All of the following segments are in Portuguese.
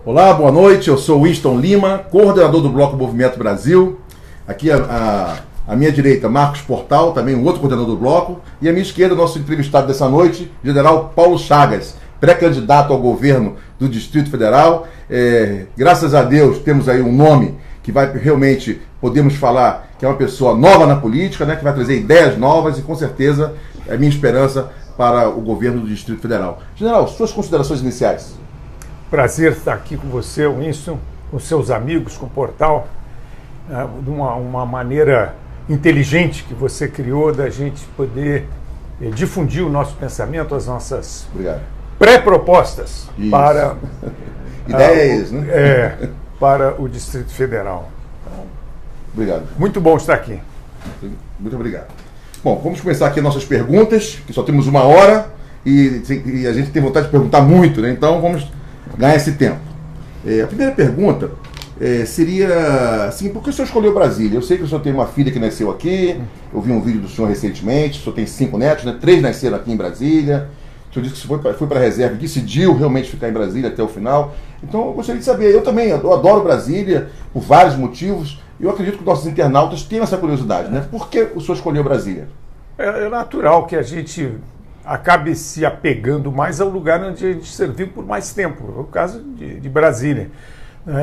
Olá, boa noite. Eu sou Winston Lima, coordenador do Bloco Movimento Brasil. Aqui à minha direita, Marcos Portal, também um outro coordenador do Bloco. E à minha esquerda, nosso entrevistado dessa noite, General Paulo Chagas, pré-candidato ao governo do Distrito Federal. Graças a Deus temos aí um nome que vai realmente, podemos falar, que é uma pessoa nova na política, né, que vai trazer ideias novas e com certeza é minha esperança para o governo do Distrito Federal. General, suas considerações iniciais. Prazer estar aqui com você, Winston, com seus amigos, com o Portal, de uma maneira inteligente que você criou da gente poder difundir o nosso pensamento, as nossas pré-propostas para ideias, né? Para o Distrito Federal. Então, obrigado. Muito bom estar aqui. Muito obrigado. Bom, vamos começar aqui nossas perguntas, que só temos 1 hora e a gente tem vontade de perguntar muito, né? Então vamos ganhar esse tempo. A primeira pergunta seria assim, por que o senhor escolheu Brasília? Eu sei que o senhor tem uma filha que nasceu aqui, eu vi um vídeo do senhor recentemente, o senhor tem 5 netos, né? 3 nasceram aqui em Brasília. O senhor disse que foi para a reserva e decidiu realmente ficar em Brasília até o final. Então eu gostaria de saber, eu adoro Brasília por vários motivos, e eu acredito que nossos internautas tenham essa curiosidade, né? Por que o senhor escolheu Brasília? É natural que a gente acabe se apegando mais ao lugar onde a gente serviu por mais tempo. É o caso de Brasília.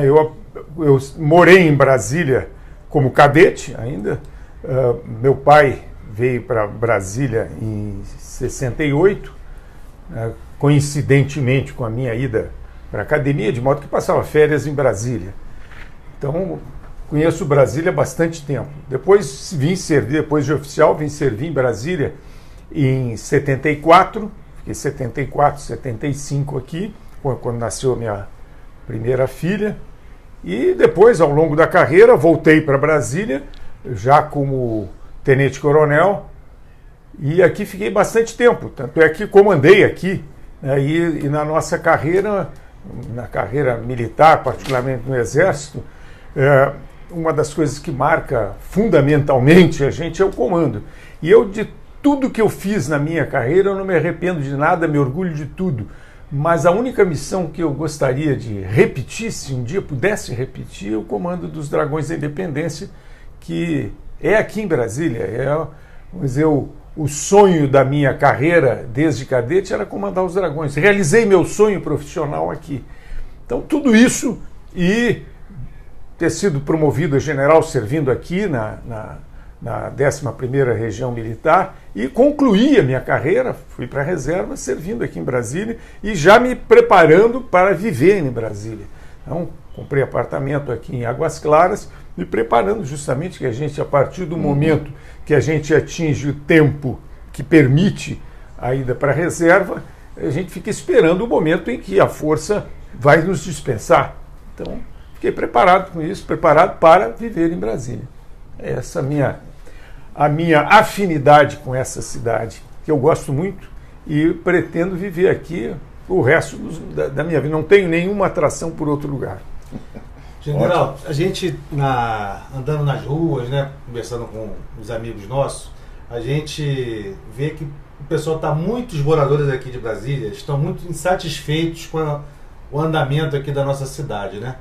Eu morei em Brasília como cadete ainda. Meu pai veio para Brasília em 68, coincidentemente com a minha ida para a academia, de modo que passava férias em Brasília. Então, conheço Brasília há bastante tempo. Depois vim servir, depois de oficial, vim servir em Brasília em 74, fiquei 74, 75 aqui, quando nasceu a minha primeira filha. E depois, ao longo da carreira, voltei para Brasília, já como tenente-coronel, e aqui fiquei bastante tempo. Tanto é que comandei aqui, né, e na nossa carreira, na carreira militar, particularmente no Exército, uma das coisas que marca fundamentalmente a gente é o comando. E eu, de tudo que eu fiz na minha carreira, eu não me arrependo de nada, me orgulho de tudo. Mas a única missão que eu gostaria de repetir, se um dia pudesse repetir, é o comando dos Dragões da Independência, que é aqui em Brasília. Vamos dizer, o sonho da minha carreira desde cadete era comandar os Dragões. Realizei meu sonho profissional aqui. Então, tudo isso e ter sido promovido a general servindo aqui na 11ª Região Militar e concluí a minha carreira, fui para a reserva servindo aqui em Brasília e já me preparando para viver em Brasília. Então, comprei apartamento aqui em Águas Claras, me preparando justamente que a gente, a partir do momento que a gente atinge o tempo que permite a ida para a reserva, a gente fica esperando o momento em que a força vai nos dispensar. Então, fiquei preparado com isso, preparado para viver em Brasília. Essa a minha afinidade com essa cidade, que eu gosto muito e pretendo viver aqui o resto da minha vida. Não tenho nenhuma atração por outro lugar. General, a gente andando nas ruas, né, conversando com os amigos nossos, a gente vê que o pessoal muitos moradores aqui de Brasília estão muito insatisfeitos com o andamento aqui da nossa cidade, né?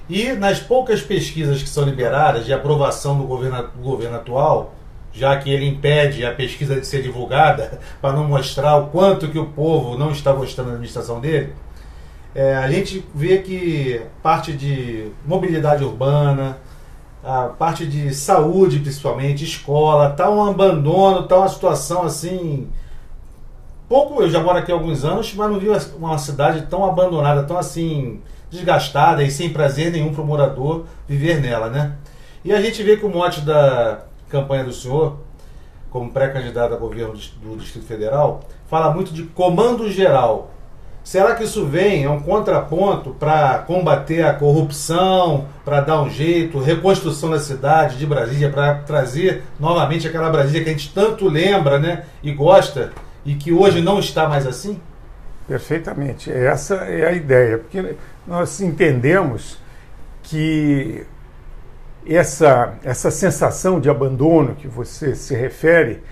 E nas poucas pesquisas que são liberadas de aprovação do governo atual, já que ele impede a pesquisa de ser divulgada para não mostrar o quanto que o povo não está gostando da administração dele, a gente vê que parte de mobilidade urbana, a parte de saúde principalmente, escola, está um abandono, está uma situação assim... Eu já moro aqui há alguns anos, mas não vi uma cidade tão abandonada, tão assim... desgastada e sem prazer nenhum para o morador viver nela, né? E a gente vê que o mote da campanha do senhor, como pré-candidato a governo do Distrito Federal, fala muito de comando geral. Será que isso é um contraponto para combater a corrupção, para dar um jeito, reconstrução da cidade de Brasília, para trazer novamente aquela Brasília que a gente tanto lembra, né, e gosta, e que hoje não está mais assim? Perfeitamente. Essa é a ideia, porque nós entendemos que essa sensação de abandono que você se refere,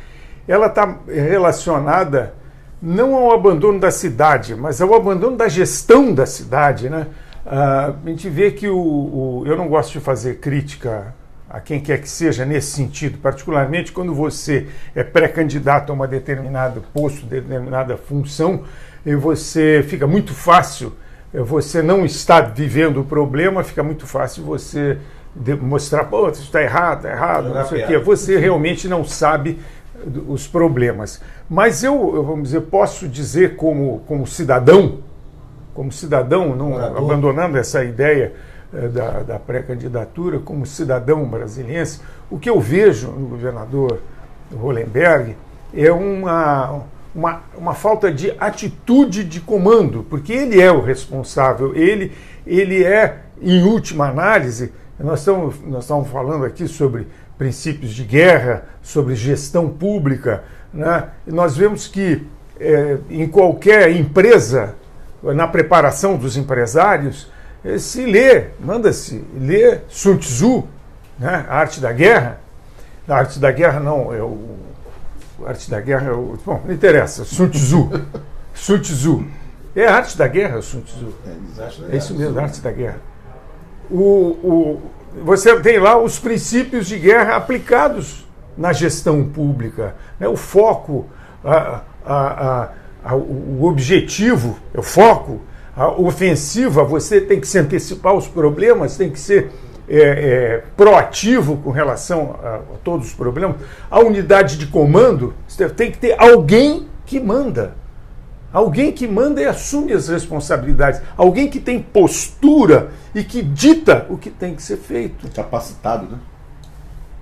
ela está relacionada não ao abandono da cidade, mas ao abandono da gestão da cidade, né? a gente vê que eu não gosto de fazer crítica a quem quer que seja nesse sentido, particularmente quando você é pré-candidato a uma determinado posto, determinada função, e você fica muito fácil, você não está vivendo o problema, fica muito fácil você mostrar, pô, isso está errado, não sei o quê. Você realmente não sabe os problemas. Mas vamos dizer, posso dizer como cidadão, não abandonando essa ideia da pré-candidatura, como cidadão brasiliense, o que eu vejo no governador Hollenberg é uma falta de atitude de comando, porque ele é o responsável, ele é, em última análise, nós estamos falando aqui sobre princípios de guerra, sobre gestão pública, né? E nós vemos que em qualquer empresa, na preparação dos empresários, manda-se ler Sun Tzu, né? A Arte da Guerra. A Arte da Guerra não, a Arte da Guerra bom, não interessa, Sun Tzu. Sun Tzu. É a Arte da Guerra, Sun Tzu. É isso mesmo, a Arte da Guerra. Você tem lá os princípios de guerra aplicados na gestão pública, né? O foco, o objetivo, o foco, a ofensiva, você tem que se antecipar aos problemas, tem que ser proativo com relação a todos os problemas. A unidade de comando, tem que ter alguém que manda. Alguém que manda e assume as responsabilidades. Alguém que tem postura e que dita o que tem que ser feito. Capacitado, né?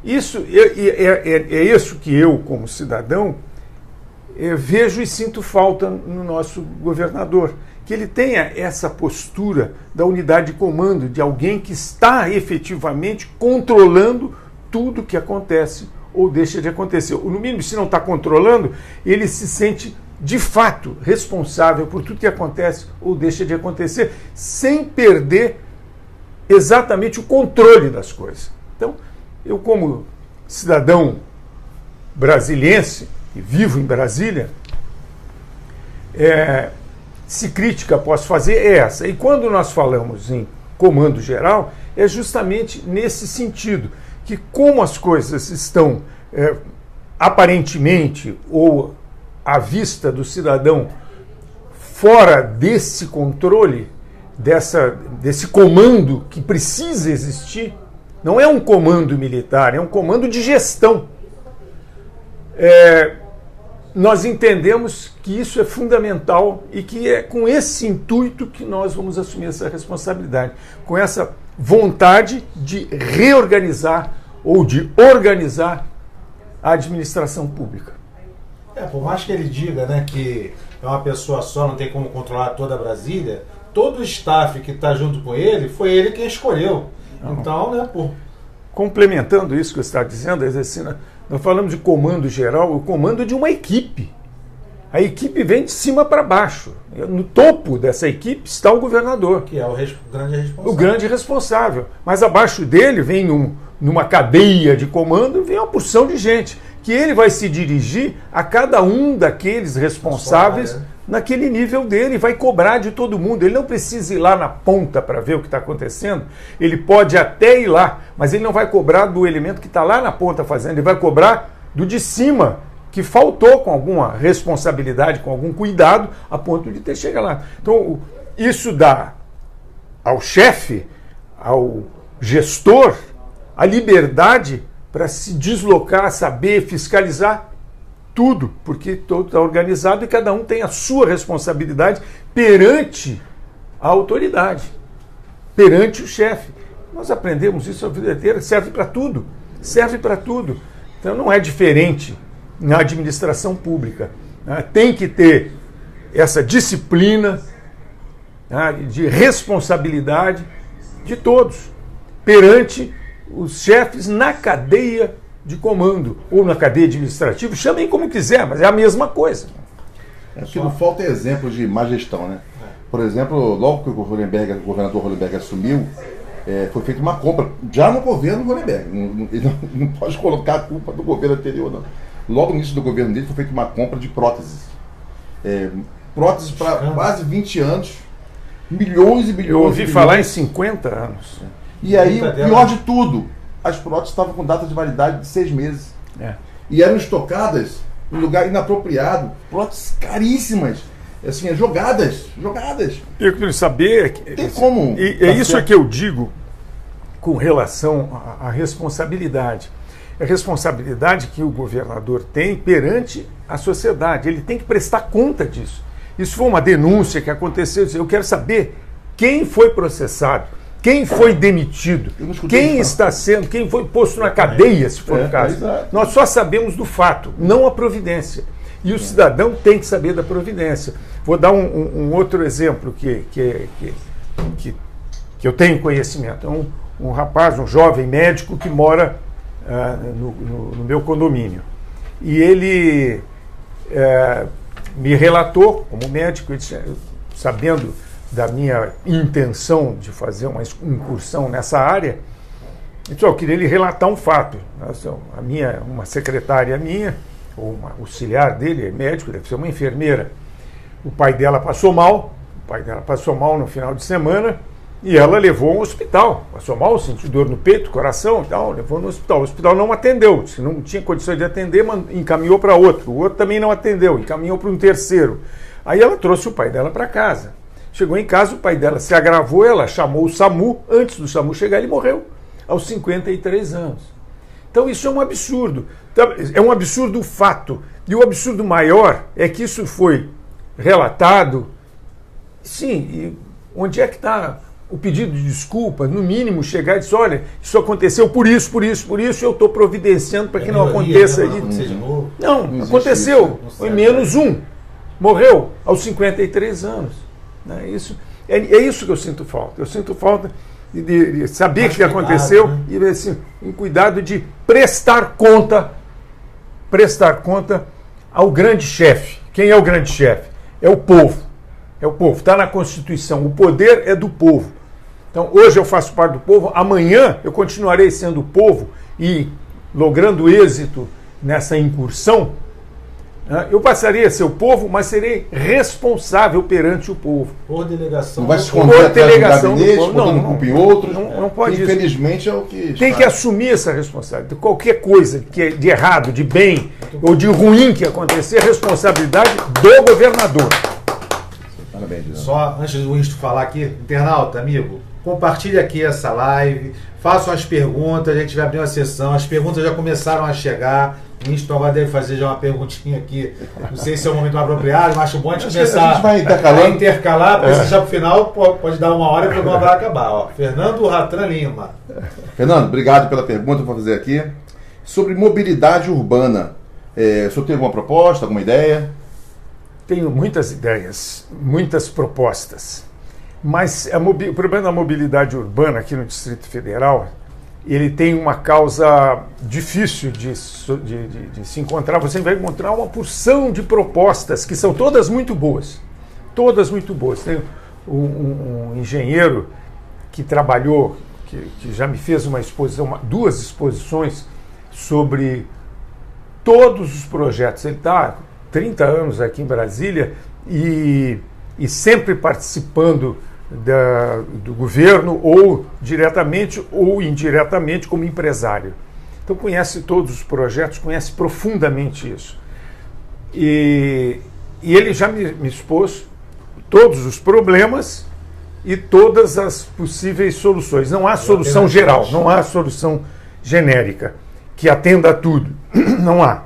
Isso é isso que eu, como cidadão, vejo e sinto falta no nosso governador. Que ele tenha essa postura da unidade de comando, de alguém que está efetivamente controlando tudo que acontece ou deixa de acontecer. No mínimo, se não está controlando, ele se sente de fato responsável por tudo que acontece ou deixa de acontecer, sem perder exatamente o controle das coisas. Então, eu como cidadão brasiliense, e vivo em Brasília, se crítica posso fazer é essa. E quando nós falamos em comando geral, é justamente nesse sentido, que como as coisas estão aparentemente ou à vista do cidadão fora desse controle, desse comando que precisa existir, não é um comando militar, é um comando de gestão. Nós entendemos que isso é fundamental e que é com esse intuito que nós vamos assumir essa responsabilidade, com essa vontade de reorganizar ou de organizar a administração pública. Por mais que ele diga, né, que é uma pessoa só, não tem como controlar toda a Brasília, todo o staff que está junto com ele, foi ele quem escolheu. Não. Então, né, complementando isso que você está dizendo, assim, nós falamos de comando geral, o comando de uma equipe. A equipe vem de cima para baixo. No topo dessa equipe está o governador. Que é o grande responsável. O grande responsável. Mas abaixo dele vem numa cadeia de comando, vem uma porção de gente, que ele vai se dirigir a cada um daqueles responsáveis naquele nível dele, vai cobrar de todo mundo. Ele não precisa ir lá na ponta para ver o que está acontecendo, ele pode até ir lá, mas ele não vai cobrar do elemento que está lá na ponta fazendo, ele vai cobrar do de cima, que faltou com alguma responsabilidade, com algum cuidado, a ponto de ter chegado lá. Então, isso dá ao chefe, ao gestor, a liberdade para se deslocar, saber, fiscalizar tudo, porque todo está organizado e cada um tem a sua responsabilidade perante a autoridade, perante o chefe. Nós aprendemos isso a vida inteira, serve para tudo, serve para tudo. Então não é diferente na administração pública. Tem que ter essa disciplina de responsabilidade de todos, perante os chefes na cadeia de comando, ou na cadeia administrativa, chamem como quiser, mas é a mesma coisa. Acho que não falta exemplo de má gestão, né? Por exemplo, logo que o governador Hollenberg assumiu, foi feita uma compra, já no governo Hollenberg, não pode colocar a culpa do governo anterior, não. Logo no início do governo dele foi feita uma compra de próteses. Próteses para quase 20 anos, Milhões e bilhões. Eu ouvi falar em 50 anos. E aí, o pior de tudo, as próteses estavam com data de validade de 6 meses. E eram estocadas em lugar inapropriado. Próteses caríssimas. Assim, jogadas. Eu queria saber... Tem como... E é isso que eu digo com relação à responsabilidade. É a responsabilidade que o governador tem perante a sociedade. Ele tem que prestar conta disso. Isso foi uma denúncia que aconteceu. Eu quero saber quem foi processado, quem foi demitido, quem está sendo, quem foi posto na cadeia, se for o caso. Nós só sabemos do fato, não a providência. E o cidadão tem que saber da providência. Vou dar um outro exemplo que eu tenho conhecimento. É um rapaz, um jovem médico que mora no meu condomínio. E ele me relatou, como médico, sabendo da minha intenção de fazer uma incursão nessa área, então eu queria lhe relatar um fato. Uma secretária minha, ou uma auxiliar dele, é médico, deve ser uma enfermeira, o pai dela passou mal no final de semana, e ela levou ao hospital. Passou mal, sentiu dor no peito, coração e tal, levou no hospital. O hospital não atendeu, se não tinha condições de atender, encaminhou para outro. O outro também não atendeu, encaminhou para um terceiro. Aí ela trouxe o pai dela para casa. Chegou em casa, o pai dela se agravou, ela chamou o SAMU. Antes do SAMU chegar, ele morreu, aos 53 anos. Então isso é um absurdo. É um absurdo o fato. E o absurdo maior é que isso foi relatado. Sim, e onde é que está o pedido de desculpa? No mínimo chegar e dizer, olha, isso aconteceu por isso, eu estou providenciando para que não aconteça isso. Não, aconteceu. Foi menos um. Morreu aos 53 anos. É isso que eu sinto falta. Eu sinto falta de saber o que aconteceu, né? E assim, um cuidado de prestar conta ao grande chefe. Quem é o grande chefe? É o povo. Está na Constituição. O poder é do povo. Então, hoje eu faço parte do povo, amanhã eu continuarei sendo o povo e logrando êxito nessa incursão. Eu passaria a ser o povo, mas serei responsável perante o povo. Por delegação. Não vai se esconder atrás do gabinete, botando culpa em outros. Não pode. Infelizmente é o que... Tem que assumir essa responsabilidade. Qualquer coisa que é de errado, de bem ou de ruim que acontecer, é responsabilidade do governador. Parabéns, só antes do Winston falar aqui, internauta, amigo, compartilhe aqui essa live, façam as perguntas, a gente vai abrir uma sessão, as perguntas já começaram a chegar. O Winston agora deve fazer já uma perguntinha aqui. Não sei se é o momento apropriado, mas acho bom a gente começar a gente vai intercalar, porque se já pro final pode dar uma hora e o programa vai acabar. Ó. Fernando Ratran Lima. Fernando, obrigado pela pergunta que eu vou fazer aqui. Sobre mobilidade urbana, o senhor tem alguma proposta, alguma ideia? Tenho muitas ideias, muitas propostas. Mas o problema da mobilidade urbana aqui no Distrito Federal, ele tem uma causa difícil de se encontrar. Você vai encontrar uma porção de propostas que são todas muito boas. Todas muito boas. Tem um engenheiro que trabalhou, que já me fez uma exposição, duas exposições sobre todos os projetos. Ele está 30 anos aqui em Brasília e sempre participando do governo, ou diretamente ou indiretamente como empresário. Então conhece todos os projetos, conhece profundamente isso. E ele já me expôs todos os problemas e todas as possíveis soluções. Não há solução geral, não há solução genérica que atenda a tudo. Não há.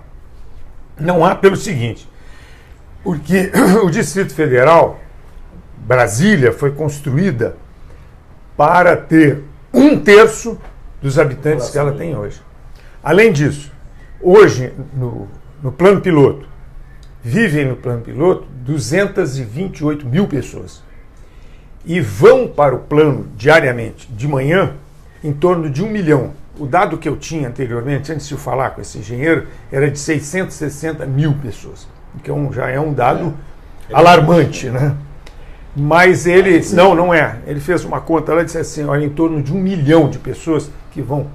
Não há pelo seguinte, porque o Distrito Federal, Brasília, foi construída para ter 1/3 dos habitantes que ela tem hoje. Além disso, hoje, no plano piloto, vivem no plano piloto 228 mil pessoas. E vão para o plano diariamente, de manhã, em torno de 1 milhão. O dado que eu tinha anteriormente, antes de eu falar com esse engenheiro, era de 660 mil pessoas. Então já é um dado alarmante, né? Mas ele... Não é. Ele fez uma conta lá e disse assim, olha, em torno de 1 milhão de pessoas que vão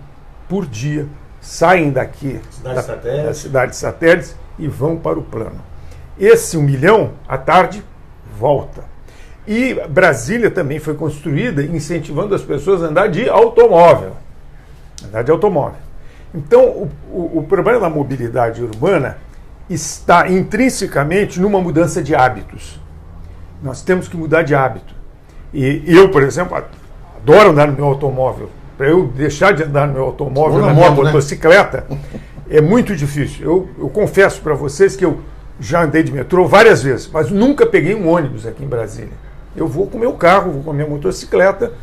por dia, saem daqui da cidade de satélites e vão para o plano. Esse 1 milhão, à tarde, volta. E Brasília também foi construída incentivando as pessoas a andar de automóvel. Então, o problema da mobilidade urbana está intrinsecamente numa mudança de hábitos. Nós temos que mudar de hábito. E eu, por exemplo, adoro andar no meu automóvel. Para eu deixar de andar no meu automóvel, na minha motocicleta, é muito difícil. Eu confesso para vocês que eu já andei de metrô várias vezes, mas nunca peguei um ônibus aqui em Brasília. Eu vou com o meu carro, vou com a minha motocicleta,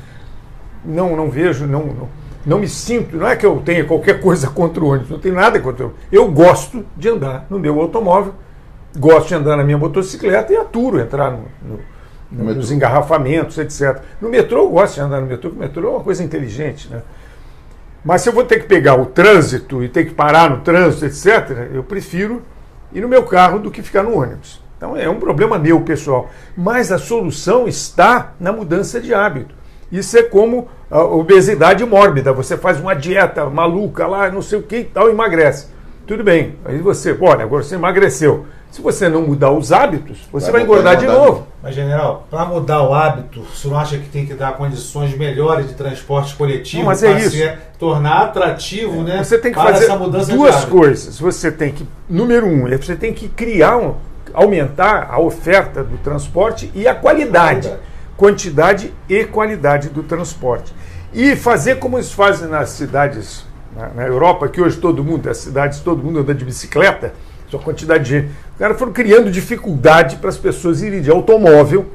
não vejo, não me sinto, não é que eu tenha qualquer coisa contra o ônibus, não tenho nada contra o ônibus. Eu gosto de andar no meu automóvel, gosto de andar na minha motocicleta e aturo entrar nos engarrafamentos, etc. No metrô eu gosto de andar no metrô, porque o metrô é uma coisa inteligente, né? Mas se eu vou ter que pegar o trânsito e ter que parar no trânsito, etc., eu prefiro ir no meu carro do que ficar no ônibus. Então é um problema meu, pessoal. Mas a solução está na mudança de hábito. Isso é como a obesidade mórbida. Você faz uma dieta maluca lá, não sei o que e tal, emagrece. Tudo bem. Aí você, olha, agora você emagreceu. Se você não mudar os hábitos, você vai engordar de novo. Mas, general, para mudar o hábito, você não acha que tem que dar condições melhores de transporte coletivo para se tornar atrativo, né? Você tem que fazer essa mudança duas coisas. Você tem que, número um, você tem que aumentar a oferta do transporte e a qualidade. Quantidade e qualidade do transporte. E fazer como eles fazem nas cidades, na Europa, que hoje todo mundo anda de bicicleta, sua quantidade de gente. Os caras foram criando dificuldade para as pessoas irem de automóvel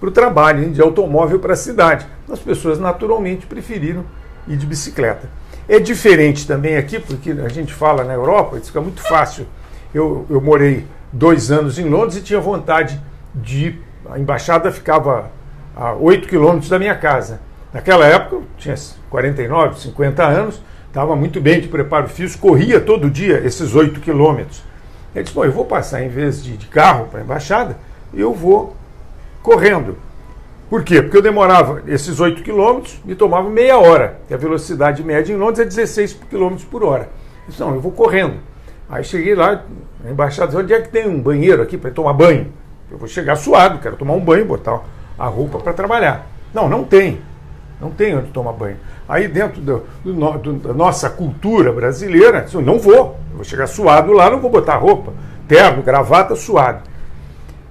para o trabalho, irem de automóvel para a cidade. As pessoas naturalmente preferiram ir de bicicleta. É diferente também aqui, porque a gente fala na Europa, isso fica muito fácil. Eu morei 2 anos em Londres e tinha vontade de ir. A embaixada ficava a 8 quilômetros da minha casa. Naquela época, eu tinha 49, 50 anos, estava muito bem de preparo físico, corria todo dia esses 8 quilômetros. Ele disse, eu vou passar, em vez de carro para a embaixada, eu vou correndo. Por quê? Porque eu demorava esses 8 quilômetros, me tomava meia hora, que a velocidade média em Londres é 16 quilômetros por hora. Eu disse, eu vou correndo. Aí cheguei lá, na embaixada, disse, onde é que tem um banheiro aqui para tomar banho? Eu vou chegar suado, quero tomar um banho, botar a roupa para trabalhar. Não tem. Não tem onde tomar banho. Aí dentro da nossa cultura brasileira, eu não vou chegar suado lá, não vou botar roupa, terno, gravata, suado.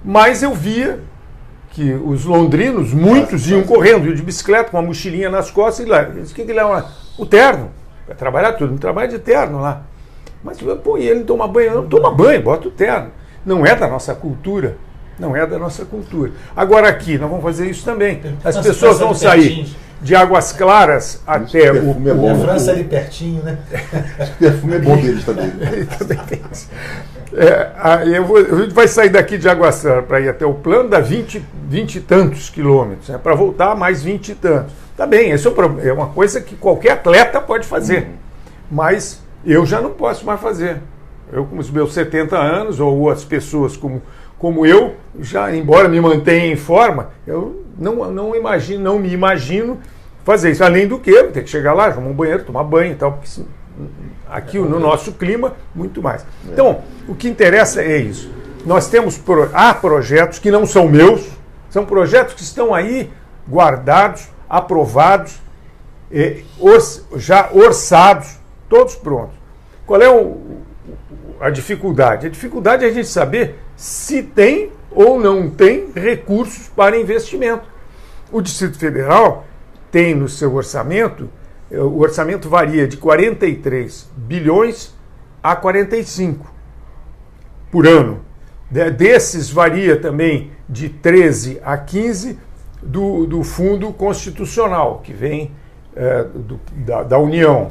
Mas eu via que os londrinos, muitos iam correndo, iam de bicicleta, com uma mochilinha nas costas, e lá, eles, o que levam? O terno, para trabalhar tudo, não trabalha de terno lá. Mas, e ele não toma banho? Não toma banho, bota o terno. Não é da nossa cultura. Não é da nossa cultura. Agora aqui, nós vamos fazer isso também. As pessoas vão sair de Águas Claras até o... A França ali pertinho, né? Acho que o perfume é bom deles também. Também tem isso. A gente vai sair daqui de Águas Claras para ir até o plano, dá 20 e tantos quilômetros. Para voltar, mais 20 e tantos. Tá bem, isso é uma coisa que qualquer atleta pode fazer. Mas eu já não posso mais fazer. Eu, com os meus 70 anos, ou as pessoas como eu, já, embora me mantenha em forma, eu não me imagino fazer isso. Além do que, eu ter que chegar lá, tomar um banheiro, tomar banho e tal, porque aqui no nosso clima, muito mais. Então, o que interessa é isso. Nós temos há projetos que não são meus, são projetos que estão aí guardados, aprovados, já orçados, todos prontos. Qual é a dificuldade? A dificuldade é a gente saber se tem ou não tem recursos para investimento. O Distrito Federal tem no seu orçamento, o orçamento varia de 43 bilhões a 45 por ano. Desses varia também de 13 a 15 do Fundo Constitucional, que vem da União.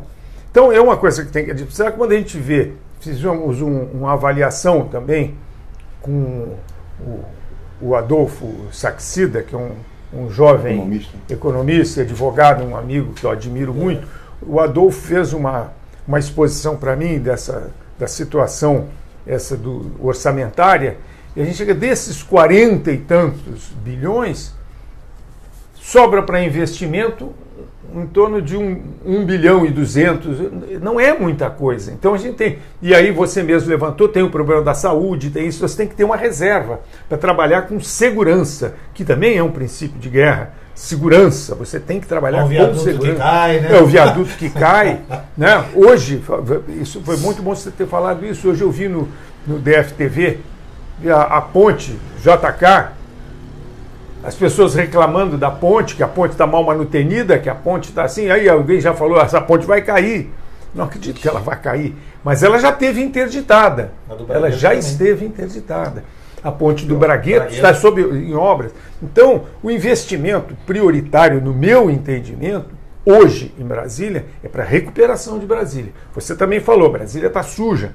Então é uma coisa que tem que... Será que quando a gente vê, fizemos uma avaliação também com o Adolfo Saxida, que é um jovem economista, advogado, um amigo que eu admiro muito. O Adolfo fez uma exposição para mim da situação orçamentária, e a gente chega desses 40 e tantos bilhões, sobra para investimento em torno de 1 bilhão e 200, não é muita coisa. Então a gente tem, e aí você mesmo levantou, tem o problema da saúde, tem isso, você tem que ter uma reserva para trabalhar com segurança, que também é um princípio de guerra. Segurança, você tem que trabalhar com segurança. Que cai, né? É o viaduto que cai. Né? Hoje, isso foi muito bom você ter falado isso, hoje eu vi no DFTV a ponte JK, as pessoas reclamando da ponte, que a ponte está mal manutenida, que a ponte está assim, aí alguém já falou, essa ponte vai cair. Não acredito que ela vai cair, mas ela já esteve interditada. Ela já esteve interditada. A ponte do Bragueto está em obras. Então, o investimento prioritário, no meu entendimento, hoje em Brasília, é para a recuperação de Brasília. Você também falou, Brasília está suja,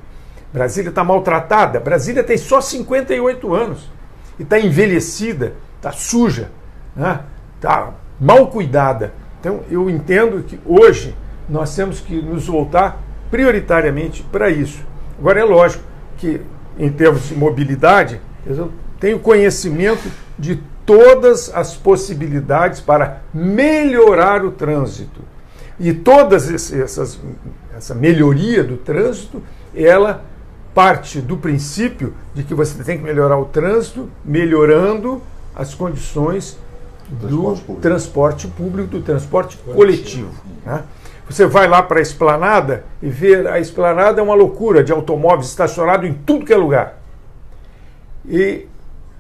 Brasília está maltratada, Brasília tem só 58 anos e está envelhecida, está suja, né? Está mal cuidada. Então, eu entendo que hoje nós temos que nos voltar prioritariamente para isso. Agora, é lógico que, em termos de mobilidade, eu tenho conhecimento de todas as possibilidades para melhorar o trânsito. E todas essa melhoria do trânsito, ela parte do princípio de que você tem que melhorar o trânsito, melhorando as condições do transporte público, do transporte coletivo. Né? Você vai lá para a Esplanada e vê a Esplanada é uma loucura de automóveis estacionados em tudo que é lugar. E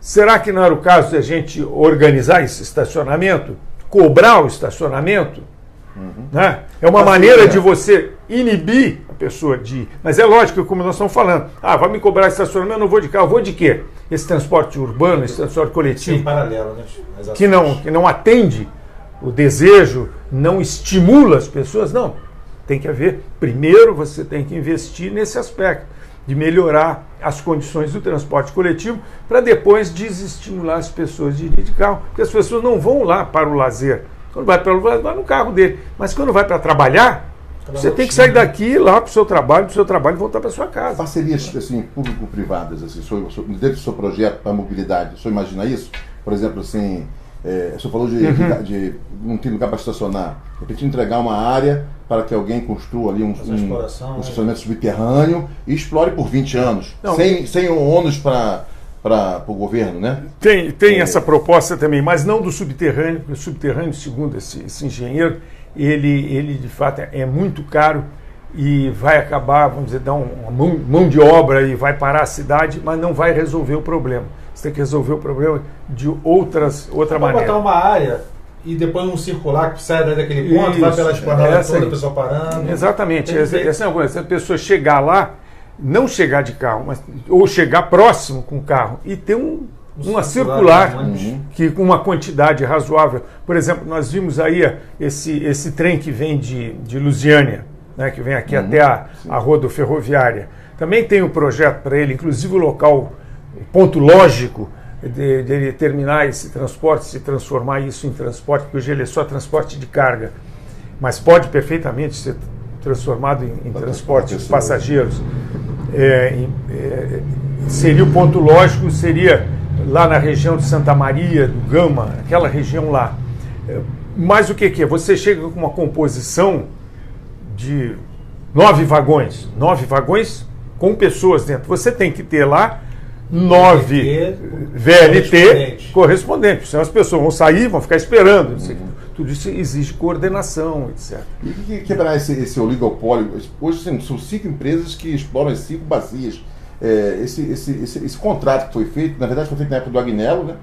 será que não era o caso de a gente organizar esse estacionamento? Cobrar o estacionamento? Né? É uma maneira de você inibir a pessoa de ir. Mas é lógico que, como nós estamos falando, vai me cobrar estacionamento, eu não vou de carro, eu vou de quê? Esse transporte urbano, esse transporte coletivo, sim, paralelo, né? que não atende o desejo, não estimula as pessoas, não. Tem que haver, primeiro você tem que investir nesse aspecto, de melhorar as condições do transporte coletivo, para depois desestimular as pessoas de ir de carro, porque as pessoas não vão lá para o lazer. Quando vai para o lazer, vai no carro dele. Mas quando vai para trabalhar, você tem que sair daqui, ir lá para o seu trabalho e voltar para a sua casa. Parcerias assim, público-privadas, assim, dentro do seu projeto para a mobilidade, o senhor imagina isso? Por exemplo, assim, o senhor falou de não ter lugar para estacionar. De repente entregar uma área para que alguém construa ali um estacionamento subterrâneo e explore por 20 anos, sem ônus para o governo, né? Tem essa proposta também, mas não do subterrâneo, porque o subterrâneo, segundo esse engenheiro, ele de fato é muito caro e vai acabar, vamos dizer, dar uma mão de obra e vai parar a cidade, mas não vai resolver o problema. Você tem que resolver o problema de outra maneira. Botar uma área e depois um circular que sai daquele ponto, vai pela esplanada toda, a pessoa parando. Exatamente. Essa é uma coisa. Se a pessoa chegar lá, não chegar de carro, ou chegar próximo com o carro e ter uma circular que com uma quantidade razoável. Por exemplo, nós vimos aí esse trem que vem de Lusiânia, né, que vem aqui até a rodoferroviária. Também tem um projeto para ele, inclusive o local, o ponto lógico de ele terminar esse transporte, se transformar isso em transporte, porque hoje ele é só transporte de carga, mas pode perfeitamente ser transformado em transporte de passageiros. Seria o ponto lógico, seria lá na região de Santa Maria, do Gama, aquela região lá. Mas o que é? Você chega com uma composição de 9 vagões com pessoas dentro. Você tem que ter lá 9 VLT correspondentes. Senão as pessoas vão sair, vão ficar esperando. Tudo isso exige coordenação, etc. E o que quebrar esse oligopólio? Hoje são 5 empresas que exploram as 5 bacias. Esse contrato que foi feito, na verdade foi feito na época do Agnello, né?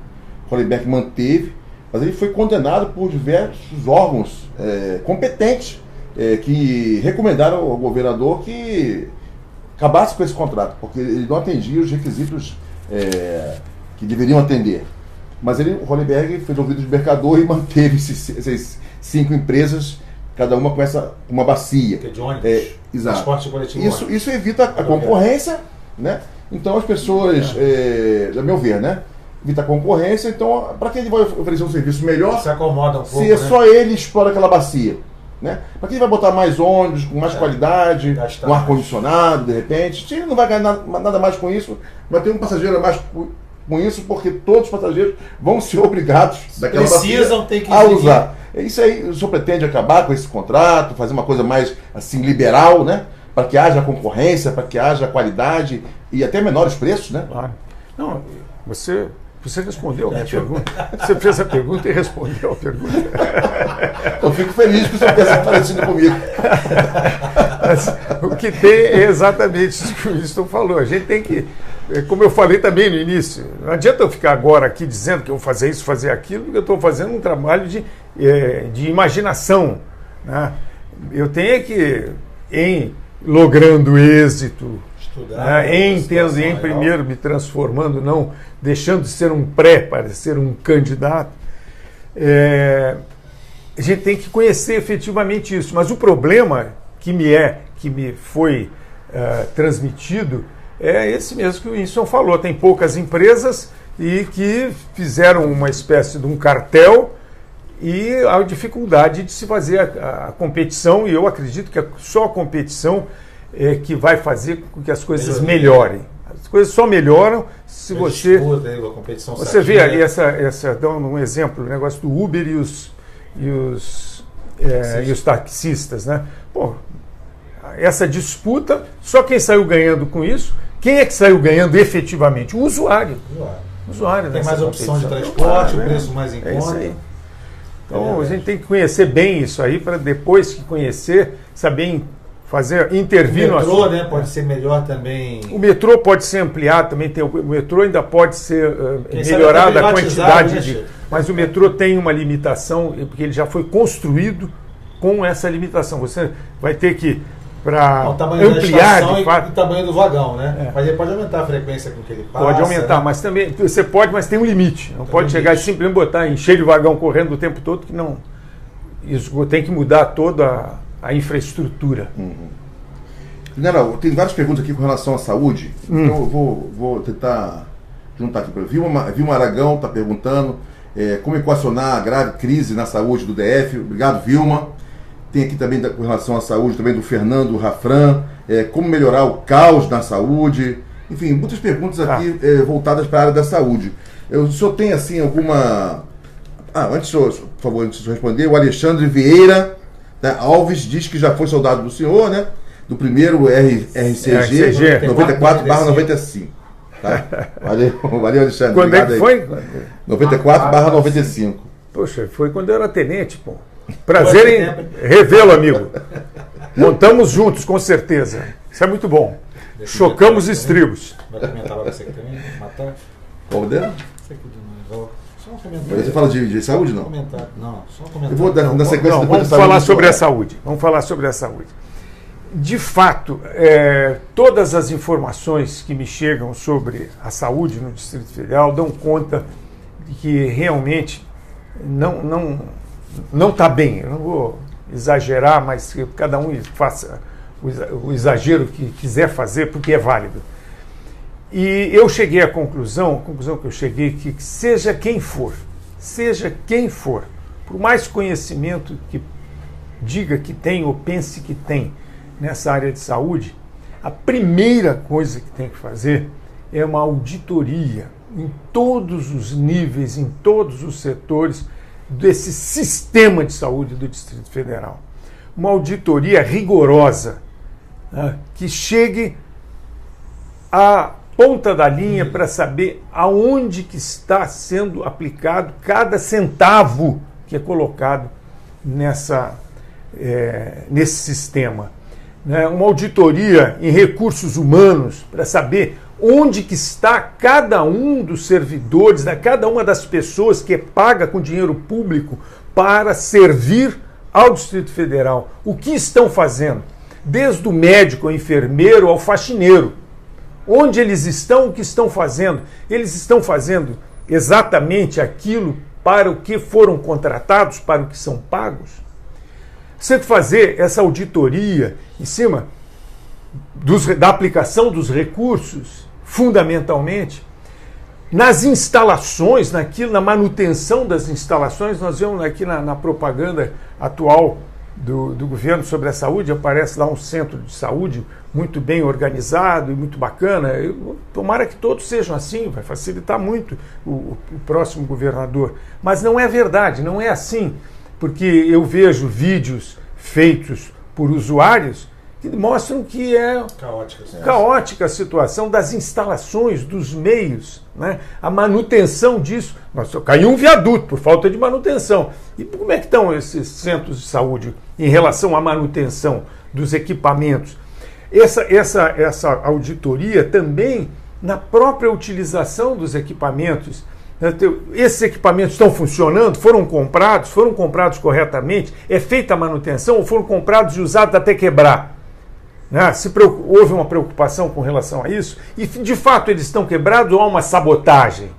O Hollenberg manteve, mas ele foi condenado por diversos órgãos competentes que recomendaram ao governador que acabasse com esse contrato, porque ele não atendia os requisitos que deveriam atender. Mas o Hollenberg fez ouvido de mercador e manteve essas 5 empresas, cada uma com uma bacia. Que é de ônibus. Exato. Transporte coletivo. Isso evita a concorrência, né? Então as pessoas, a meu ver, né? Evita a concorrência, então para que ele vai oferecer um serviço melhor se acomoda um pouco, se só ele explora aquela bacia? Né? Para que ele vai botar mais ônibus, com mais qualidade, com ar-condicionado, de repente? Se ele não vai ganhar nada mais com isso, vai ter um passageiro a mais com isso, porque todos os passageiros vão ser obrigados daquela bacia a usar. Isso aí, o senhor pretende acabar com esse contrato, fazer uma coisa mais assim liberal, né? Para que haja concorrência, para que haja qualidade e até menores preços, né? Claro. Não, você respondeu a minha pergunta. Você fez a pergunta e respondeu a pergunta. Eu fico feliz que o senhor pensa parecido comigo. Mas, o que tem é exatamente isso que o Winston falou. A gente tem que, como eu falei também no início, não adianta eu ficar agora aqui dizendo que eu vou fazer isso, fazer aquilo, porque eu estou fazendo um trabalho de imaginação. Né? Eu tenho que, em logrando êxito, em primeiro me transformando, não deixando de ser um para ser um candidato, a gente tem que conhecer efetivamente isso. Mas o problema que me foi transmitido é esse mesmo que o Winston falou. Tem poucas empresas e que fizeram uma espécie de um cartel e a dificuldade de se fazer a competição, e eu acredito que só a competição que vai fazer com que as coisas melhorem. As coisas só melhoram se você... A competição você vê ali dando um exemplo, o negócio do Uber e os taxistas, né? Pô, essa disputa, só quem saiu ganhando com isso, quem é que saiu ganhando efetivamente? O usuário. O usuário. Tem mais opção de transporte, o preço mais em conta. Isso aí. Então a gente tem que conhecer bem isso aí, para depois que conhecer, saber intervir no assunto. O metrô, né, pode ser melhor também. O metrô pode ser ampliado também. O metrô ainda pode ser melhorada a quantidade de. Mas o metrô tem uma limitação, porque ele já foi construído com essa limitação. Você vai ter que, para ampliar de fato. E o tamanho do vagão, né? Mas ele pode aumentar a frequência com que ele passa. Pode aumentar, né? mas também você pode, mas tem um limite. Não pode chegar e simplesmente botar, encher de vagão correndo o tempo todo, que não. Isso tem que mudar toda a infraestrutura. General, tem várias perguntas aqui com relação à saúde, então eu vou tentar juntar aqui. Vilma Aragão está perguntando como equacionar a grave crise na saúde do DF. Obrigado, Vilma. Tem aqui também com relação à saúde também do Fernando Rafran, como melhorar o caos na saúde. Enfim, muitas perguntas aqui voltadas para a área da saúde. O senhor tem assim alguma... antes, por favor, antes de responder, o Alexandre Vieira, né, Alves diz que já foi soldado do senhor, né? Do primeiro RCG 94/95. Tá? Valeu, Alexandre. Quando é que foi? 94/95. Poxa, foi quando eu era tenente, pô. Prazer em revê-lo, amigo. Montamos juntos, com certeza. Isso é muito bom. Chocamos estribos. Vai comentar para você aqui também? Matar? Qual dela? Isso aqui de novo. Só um comentário. Você fala de saúde, não? Não, só um comentário. Eu vou dar na sequência depois vamos falar sobre a saúde. Vamos falar sobre a saúde. De fato, todas as informações que me chegam sobre a saúde no Distrito Federal dão conta de que realmente não está bem. Eu não vou exagerar, mas que cada um faça o exagero que quiser fazer, porque é válido. E eu cheguei à conclusão, a conclusão que eu cheguei, que seja quem for, por mais conhecimento que diga que tem ou pense que tem nessa área de saúde, a primeira coisa que tem que fazer é uma auditoria em todos os níveis, em todos os setores desse sistema de saúde do Distrito Federal. Uma auditoria rigorosa, né, que chegue à ponta da linha para saber aonde que está sendo aplicado cada centavo que é colocado nesse sistema. Né? Uma auditoria em recursos humanos para saber onde que está cada um dos servidores, cada uma das pessoas que é paga com dinheiro público para servir ao Distrito Federal. O que estão fazendo? Desde o médico, ao enfermeiro, ao faxineiro. Onde eles estão, o que estão fazendo? Eles estão fazendo exatamente aquilo para o que foram contratados, para o que são pagos? Você tem que fazer essa auditoria em cima da aplicação dos recursos, fundamentalmente, nas instalações, na manutenção das instalações. Nós vemos aqui na propaganda atual do governo sobre a saúde, aparece lá um centro de saúde muito bem organizado e muito bacana. Tomara que todos sejam assim, vai facilitar muito o próximo governador. Mas não é verdade, não é assim. porque eu vejo vídeos feitos por usuários que mostram que é caótica a situação das instalações, dos meios, né? A manutenção disso. Nossa, caiu um viaduto por falta de manutenção. E como é que estão esses centros de saúde em relação à manutenção dos equipamentos? Essa auditoria também na própria utilização dos equipamentos. Esses equipamentos estão funcionando? Foram comprados corretamente? É feita a manutenção ou foram comprados e usados até quebrar? Houve uma preocupação com relação a isso? E de fato eles estão quebrados ou há uma sabotagem?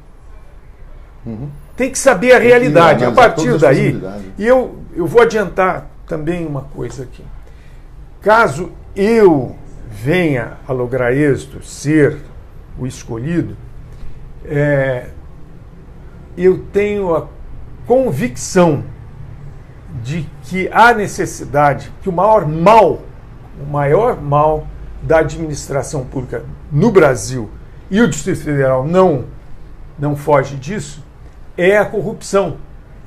Tem que saber a realidade. A partir daí, e eu vou adiantar também uma coisa aqui. Caso eu venha a lograr êxito, ser o escolhido, eu tenho a convicção de que há necessidade, que o maior mal da administração pública no Brasil, e o Distrito Federal não foge disso, é a corrupção.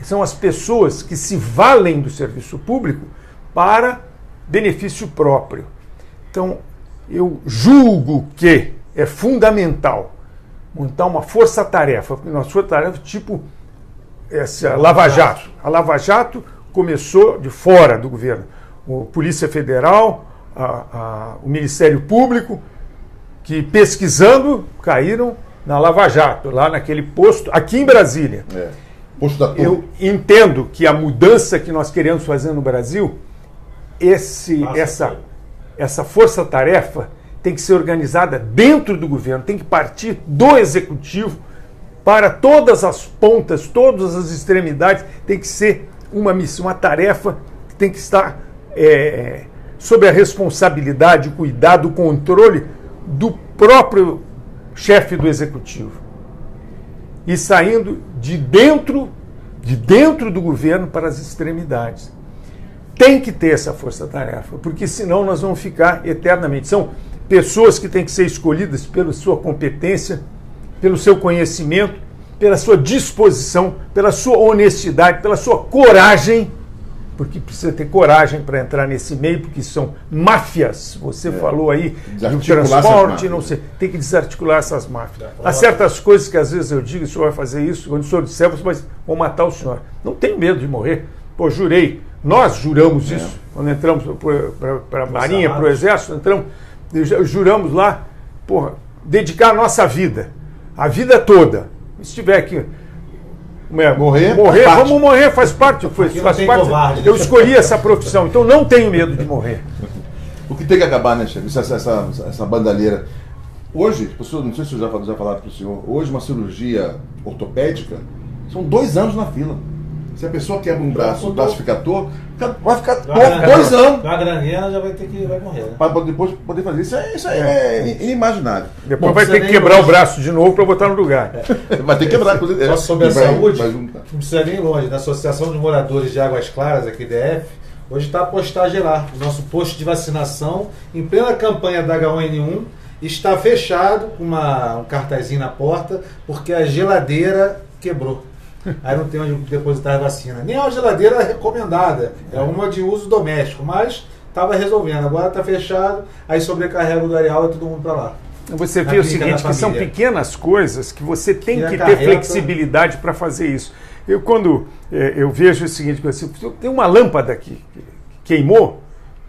São as pessoas que se valem do serviço público para benefício próprio. Então, eu julgo que é fundamental montar uma força-tarefa, uma força-tarefa tipo essa Lava Jato. A Lava Jato começou de fora do governo. A Polícia Federal, o Ministério Público, que pesquisando caíram na Lava Jato, lá naquele posto, aqui em Brasília. Posto da Torre. Eu entendo que a mudança que nós queremos fazer no Brasil, essa força-tarefa tem que ser organizada dentro do governo, tem que partir do executivo para todas as pontas, todas as extremidades, tem que ser uma missão, uma tarefa que tem que estar sob a responsabilidade, o cuidado, o controle do próprio chefe do executivo. E saindo de dentro do governo para as extremidades. Tem que ter essa força-tarefa, porque senão nós vamos ficar eternamente. São pessoas que têm que ser escolhidas pela sua competência, pelo seu conhecimento, pela sua disposição, pela sua honestidade, pela sua coragem, porque precisa ter coragem para entrar nesse meio, porque são máfias. Você falou aí do transporte, não sei, tem que desarticular essas máfias. Há certas coisas que às vezes eu digo, o senhor vai fazer isso, quando o senhor disser, mas vou matar o senhor. Não tenho medo de morrer. Pô, jurei. Nós juramos isso quando entramos para a Marinha, para o Exército, juramos lá, dedicar a nossa vida, a vida toda. Se tiver aqui morrer, vamos morrer, faz parte. Eu escolhi essa profissão, então não tenho medo de morrer. O que tem que acabar, né, chefe? Essa bandalheira. Hoje, não sei se eu já falaram para o senhor, hoje uma cirurgia ortopédica são 2 anos na fila. Se a pessoa quebra um braço, o braço fica torto, vai ficar torto 2 anos. Com a graninha já vai morrer. Né? Para depois poder fazer isso é inimaginável. Depois vai ter que quebrar o braço de novo para botar no lugar. Vai ter que quebrar. Só sobre a saúde, não precisa nem longe. Na Associação de Moradores de Águas Claras, aqui DF, hoje está a postagem lá. O nosso posto de vacinação, em plena campanha da H1N1, está fechado com um cartazinho na porta, porque a geladeira quebrou. Aí não tem onde depositar a vacina. Nem a geladeira recomendada. É uma de uso doméstico. Mas estava resolvendo. Agora está fechado. Aí sobrecarrega o areal e todo mundo para lá. Você vê o seguinte, que são pequenas coisas que você tem que ter flexibilidade para fazer isso. Quando eu vejo o seguinte, tem uma lâmpada que queimou,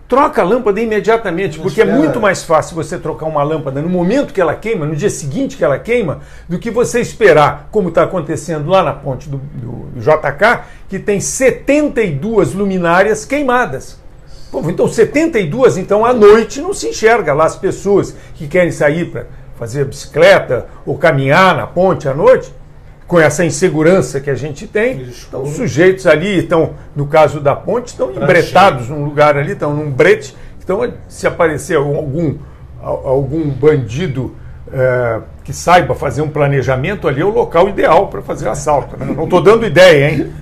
troca a lâmpada imediatamente, porque é muito mais fácil você trocar uma lâmpada no momento que ela queima, no dia seguinte que ela queima, do que você esperar, como está acontecendo lá na ponte do JK, que tem 72 luminárias queimadas. Então 72, então à noite não se enxerga lá as pessoas que querem sair para fazer bicicleta ou caminhar na ponte à noite, com essa insegurança que a gente tem, estão sujeitos ali, estão, no caso da ponte, estão embretados num lugar ali, estão num brete. Então, se aparecer algum bandido que saiba fazer um planejamento, ali é o local ideal para fazer assalto. Né? Não estou dando ideia, hein?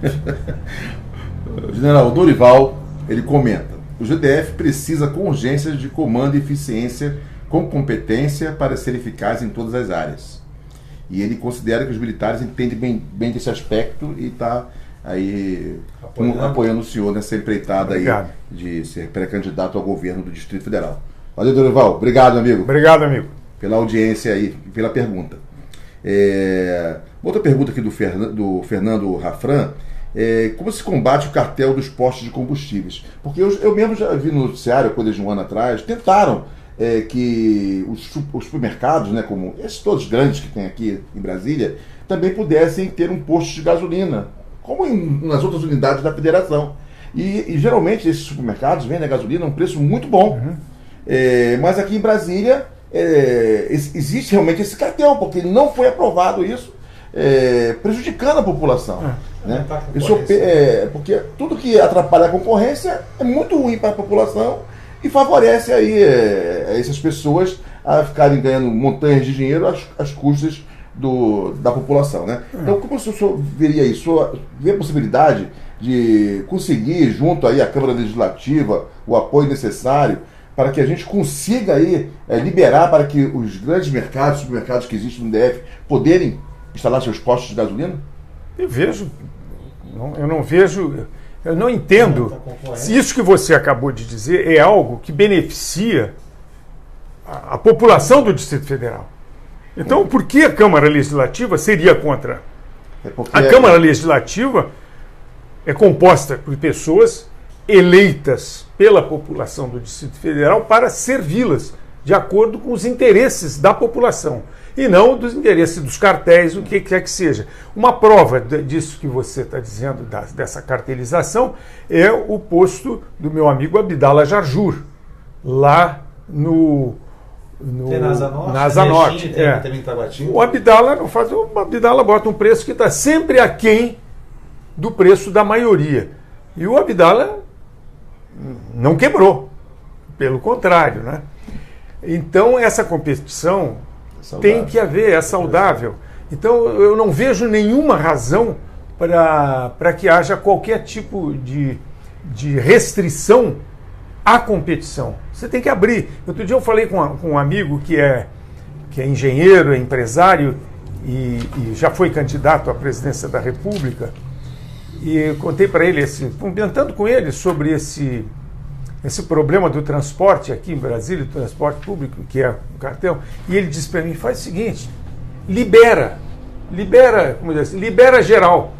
General Dorival, ele comenta: o GDF precisa com urgência de comando e eficiência com competência para ser eficaz em todas as áreas. E ele considera que os militares entendem bem desse aspecto e está aí apoiando o senhor nessa empreitada aí de ser pré-candidato ao governo do Distrito Federal. Valeu, Dorival. Obrigado, amigo. Obrigado, amigo. Pela audiência aí, pela pergunta. Outra pergunta aqui do Fernando Rafran. Como se combate o cartel dos postos de combustíveis? Porque eu mesmo já vi no noticiário, coisa de um ano atrás, tentaram que os supermercados, né, como esses todos grandes que tem aqui em Brasília, também pudessem ter um posto de gasolina, como nas outras unidades da federação. E geralmente esses supermercados vendem a gasolina a um preço muito bom. Mas aqui em Brasília existe realmente esse cartel, porque não foi aprovado isso, prejudicando a população. Né? Porque tudo que atrapalha a concorrência é muito ruim para a população e favorece aí essas pessoas a ficarem ganhando montanhas de dinheiro às custas da população. Né? Então, como o senhor veria isso? O senhor vê a possibilidade de conseguir, junto aí à Câmara Legislativa, o apoio necessário para que a gente consiga aí liberar para que os grandes mercados, supermercados que existem no DF, poderem instalar seus postos de gasolina? Eu não entendo se isso que você acabou de dizer é algo que beneficia a população do Distrito Federal. Então, por que a Câmara Legislativa seria contra? A Câmara Legislativa é composta por pessoas eleitas pela população do Distrito Federal para servi-las de acordo com os interesses da população e não dos interesses dos cartéis, o que quer que seja. Uma prova disso que você está dizendo, dessa cartelização, é o posto do meu amigo Abdala Jarjur, lá na Asa Norte. O Abdala não faz, o Abdala bota um preço que está sempre aquém do preço da maioria. E o Abdala não quebrou, pelo contrário, né? Então essa competição tem que haver, é saudável. Então eu não vejo nenhuma razão para que haja qualquer tipo de restrição à competição. Você tem que abrir. Outro dia eu falei com um amigo que é engenheiro, é empresário e já foi candidato à presidência da República, e eu contei para ele, comentando com ele sobre esse problema do transporte aqui em Brasília, do transporte público, que é o cartel, e ele disse para mim, faz o seguinte, libera geral.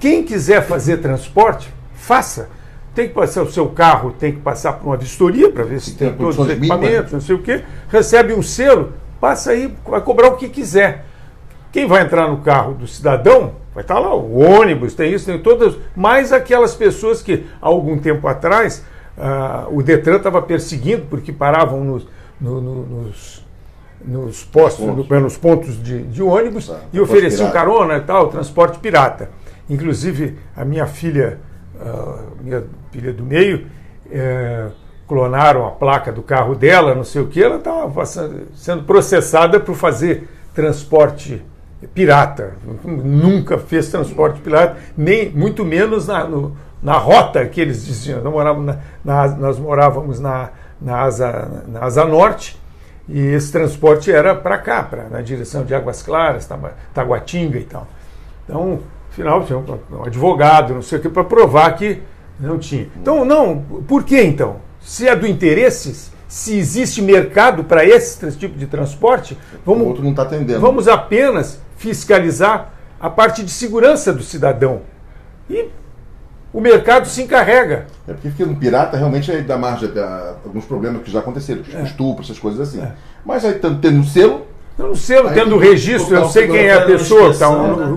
Quem quiser fazer transporte, faça. Tem que passar o seu carro, tem que passar por uma vistoria para ver se tem todos os equipamentos, não sei o quê, recebe um selo, passa aí, vai cobrar o que quiser. Quem vai entrar no carro do cidadão, vai estar lá, o ônibus, tem isso, tem todas, mais aquelas pessoas que, há algum tempo atrás, o Detran estava perseguindo, porque paravam nos postos, nos pontos de ônibus e ofereciam carona e tal, transporte pirata. Inclusive, a minha filha do meio, clonaram a placa do carro dela, não sei o que, ela estava sendo processada por fazer transporte pirata. Nunca fez transporte pirata, nem muito menos na rota que eles diziam. Nós morávamos na Asa Norte, e esse transporte era para cá, na direção de Águas Claras, Taguatinga e tal. Então, afinal, tinha um advogado, não sei o que, para provar que não tinha. Então, por que então? Se é do interesse, se existe mercado para esse tipo de transporte, o outro não está atendendo. Vamos apenas fiscalizar a parte de segurança do cidadão. E o mercado se encarrega. Porque no pirata realmente dá margem a alguns problemas que já aconteceram, estupro, essas coisas assim. Mas aí tendo selo. No selo, tendo o registro, eu sei quem é a pessoa,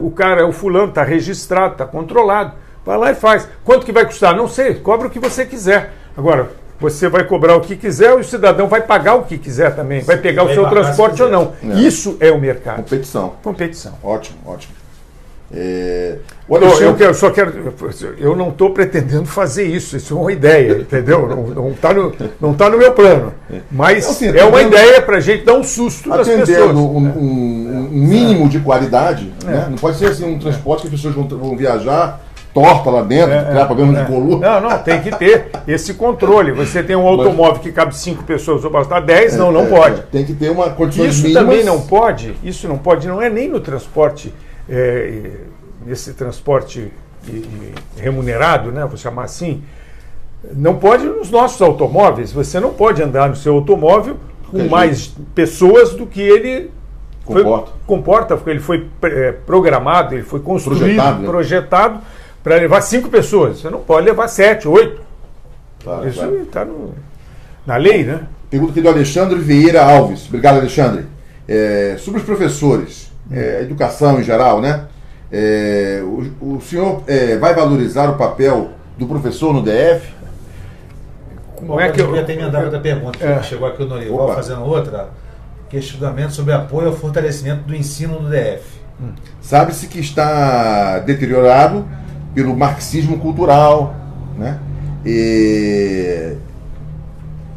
o cara é o fulano, está registrado, está controlado. Vai lá e faz. Quanto que vai custar? Não sei, cobra o que você quiser. Agora, você vai cobrar o que quiser e o cidadão vai pagar o que quiser também. Vai pegar o seu transporte ou não. Isso é o mercado. Competição. Ótimo. Eu não estou pretendendo fazer isso é uma ideia, entendeu? Não está no meu plano. Mas é uma ideia para a gente dar um susto nas pessoas. Atendendo um mínimo de qualidade, né? Não pode ser assim um transporte que as pessoas vão viajar torta lá dentro, criar problema de coluna. Não, tem que ter esse controle. Você tem um automóvel que cabe 5 pessoas, ou bastar 10, não pode. Tem que ter uma condição mínima. Isso também não pode, não é nem no transporte, nesse transporte e remunerado, né, vou chamar assim, não pode nos nossos automóveis. Você não pode andar no seu automóvel com mais pessoas do que ele comporta, porque ele foi programado, ele foi construído, projetado para levar 5 pessoas. Você não pode levar 7, 8. Claro, isso está na lei, né? Pergunta aqui do Alexandre Vieira Alves. Obrigado, Alexandre. Sobre os professores, educação em geral, né? O senhor vai valorizar o papel do professor no DF? Como é que eu ia ter emendado outra pergunta? Chegou aqui o Norival fazendo outra. Questionamento sobre apoio ao fortalecimento do ensino no DF. Sabe-se que está deteriorado pelo marxismo cultural, né?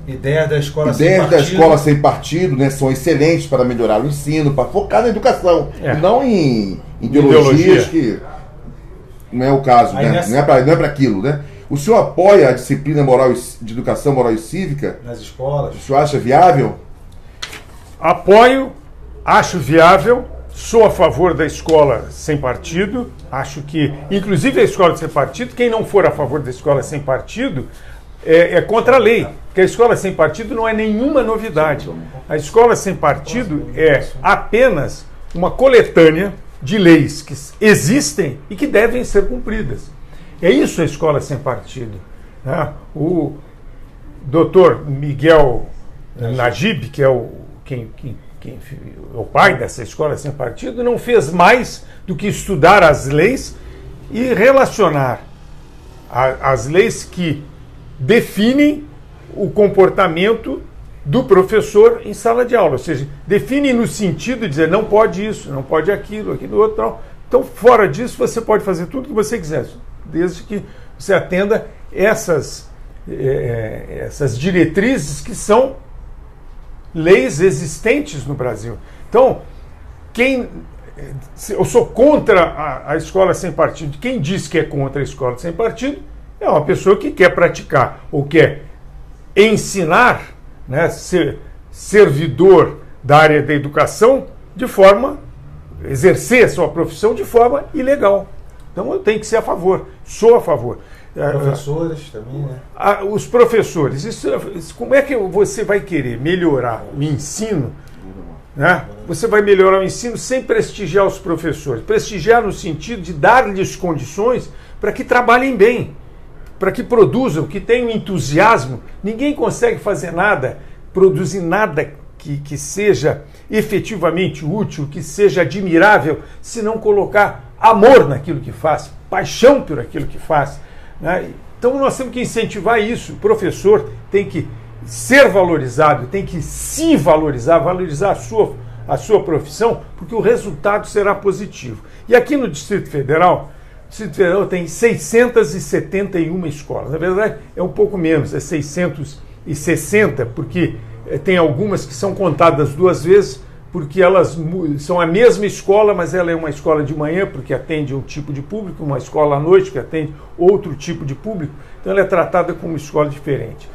Ideias da escola sem partido, né, são excelentes para melhorar o ensino, para focar na educação, e não em ideologias que não é o caso, né? Não é para aquilo, né? O senhor apoia a disciplina moral de educação moral e cívica nas escolas? O senhor acha viável? Apoio, acho viável, sou a favor da escola sem partido, acho que, inclusive a escola sem partido, quem não for a favor da escola sem partido é contra a lei, porque a escola sem partido não é nenhuma novidade. A escola sem partido é apenas uma coletânea de leis que existem e que devem ser cumpridas. É isso a escola sem partido, né? O doutor Miguel Najib, que é o pai dessa escola sem partido, não fez mais do que estudar as leis e relacionar as leis que definem o comportamento do professor em sala de aula, ou seja, definem no sentido de dizer não pode isso, não pode aquilo outro, tal. Então, fora disso, você pode fazer tudo o que você quiser, desde que você atenda essas diretrizes que são leis existentes no Brasil. Então, eu sou contra a escola sem partido. Quem diz que é contra a escola sem partido é uma pessoa que quer praticar ou quer ensinar, né, ser servidor da área da educação exercer a sua profissão de forma ilegal. Então eu tenho que ser a favor, sou a favor. Professores também, né? Os professores, como é que você vai querer melhorar o ensino, né? Você vai melhorar o ensino sem prestigiar os professores. Prestigiar no sentido de dar-lhes condições para que trabalhem bem, para que produzam, que tenham entusiasmo. Ninguém consegue fazer nada, produzir nada que seja efetivamente útil, que seja admirável, se não colocar amor naquilo que faz, paixão por aquilo que faz, né? Então nós temos que incentivar isso. O professor tem que ser valorizado, tem que se valorizar, valorizar a sua profissão, porque o resultado será positivo. E aqui no Distrito Federal tem 671 escolas. Na verdade, é um pouco menos, é 660, porque tem algumas que são contadas 2 vezes, porque elas são a mesma escola, mas ela é uma escola de manhã, porque atende um tipo de público, uma escola à noite, que atende outro tipo de público. Então ela é tratada como uma escola diferente.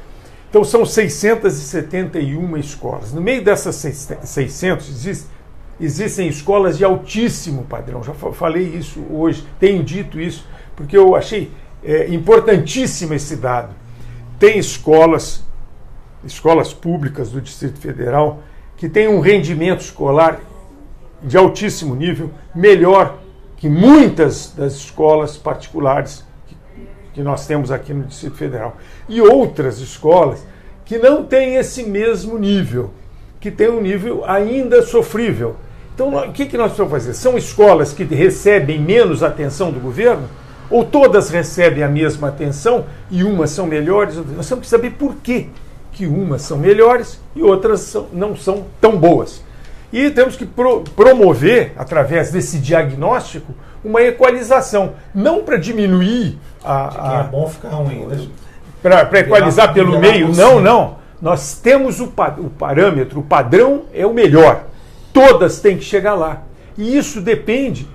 Então são 671 escolas. No meio dessas 600 existem escolas de altíssimo padrão. Já falei isso hoje, tenho dito isso, porque eu achei importantíssimo esse dado. Tem escolas públicas do Distrito Federal que têm um rendimento escolar de altíssimo nível, melhor que muitas das escolas particulares que nós temos aqui no Distrito Federal. E outras escolas que não têm esse mesmo nível, que têm um nível ainda sofrível. Então, o que nós precisamos fazer? São escolas que recebem menos atenção do governo? Ou todas recebem a mesma atenção e umas são melhores? Nós temos que saber por quê que umas são melhores e outras não são tão boas. E temos que promover, através desse diagnóstico, uma equalização. Não para diminuir quem é bom fica ruim, né? Para equalizar pelo meio. Não. Nós temos o parâmetro, o padrão é o melhor. Todas têm que chegar lá. E isso depende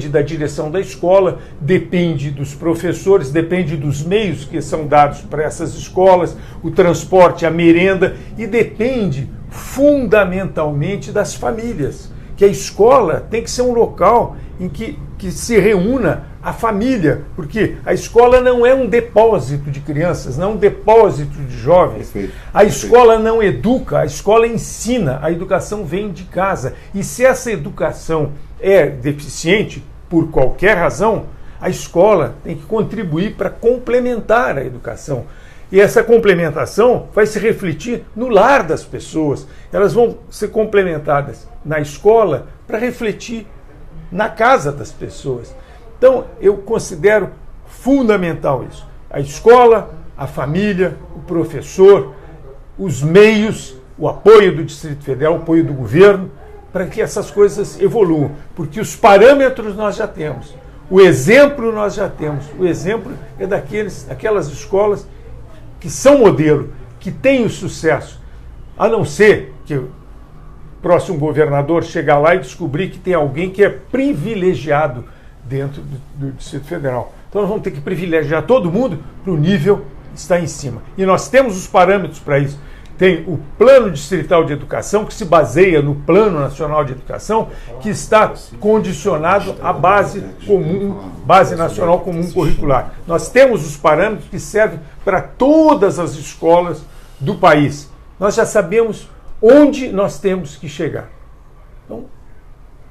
da direção da escola, depende dos professores, depende dos meios que são dados para essas escolas, o transporte, a merenda, e depende fundamentalmente das famílias. Que a escola tem que ser um local em que se reúna a família, porque a escola não é um depósito de crianças, não é um depósito de jovens. Perfeito. A escola não educa, a escola ensina, a educação vem de casa. E se essa educação é deficiente, por qualquer razão, a escola tem que contribuir para complementar a educação. E essa complementação vai se refletir no lar das pessoas. Elas vão ser complementadas na escola para refletir na casa das pessoas. Então, eu considero fundamental isso. A escola, a família, o professor, os meios, o apoio do Distrito Federal, o apoio do governo, para que essas coisas evoluam. Porque os parâmetros nós já temos. O exemplo nós já temos. O exemplo é daquelas escolas que são modelo, que têm o sucesso. A não ser que o próximo governador chegar lá e descobrir que tem alguém que é privilegiado dentro do Distrito Federal. Então nós vamos ter que privilegiar todo mundo para o nível estar em cima. E nós temos os parâmetros para isso. Tem o Plano Distrital de Educação, que se baseia no Plano Nacional de Educação, que está condicionado à base comum, Base Nacional Comum Curricular. Nós temos os parâmetros que servem para todas as escolas do país. Nós já sabemos onde nós temos que chegar. Então,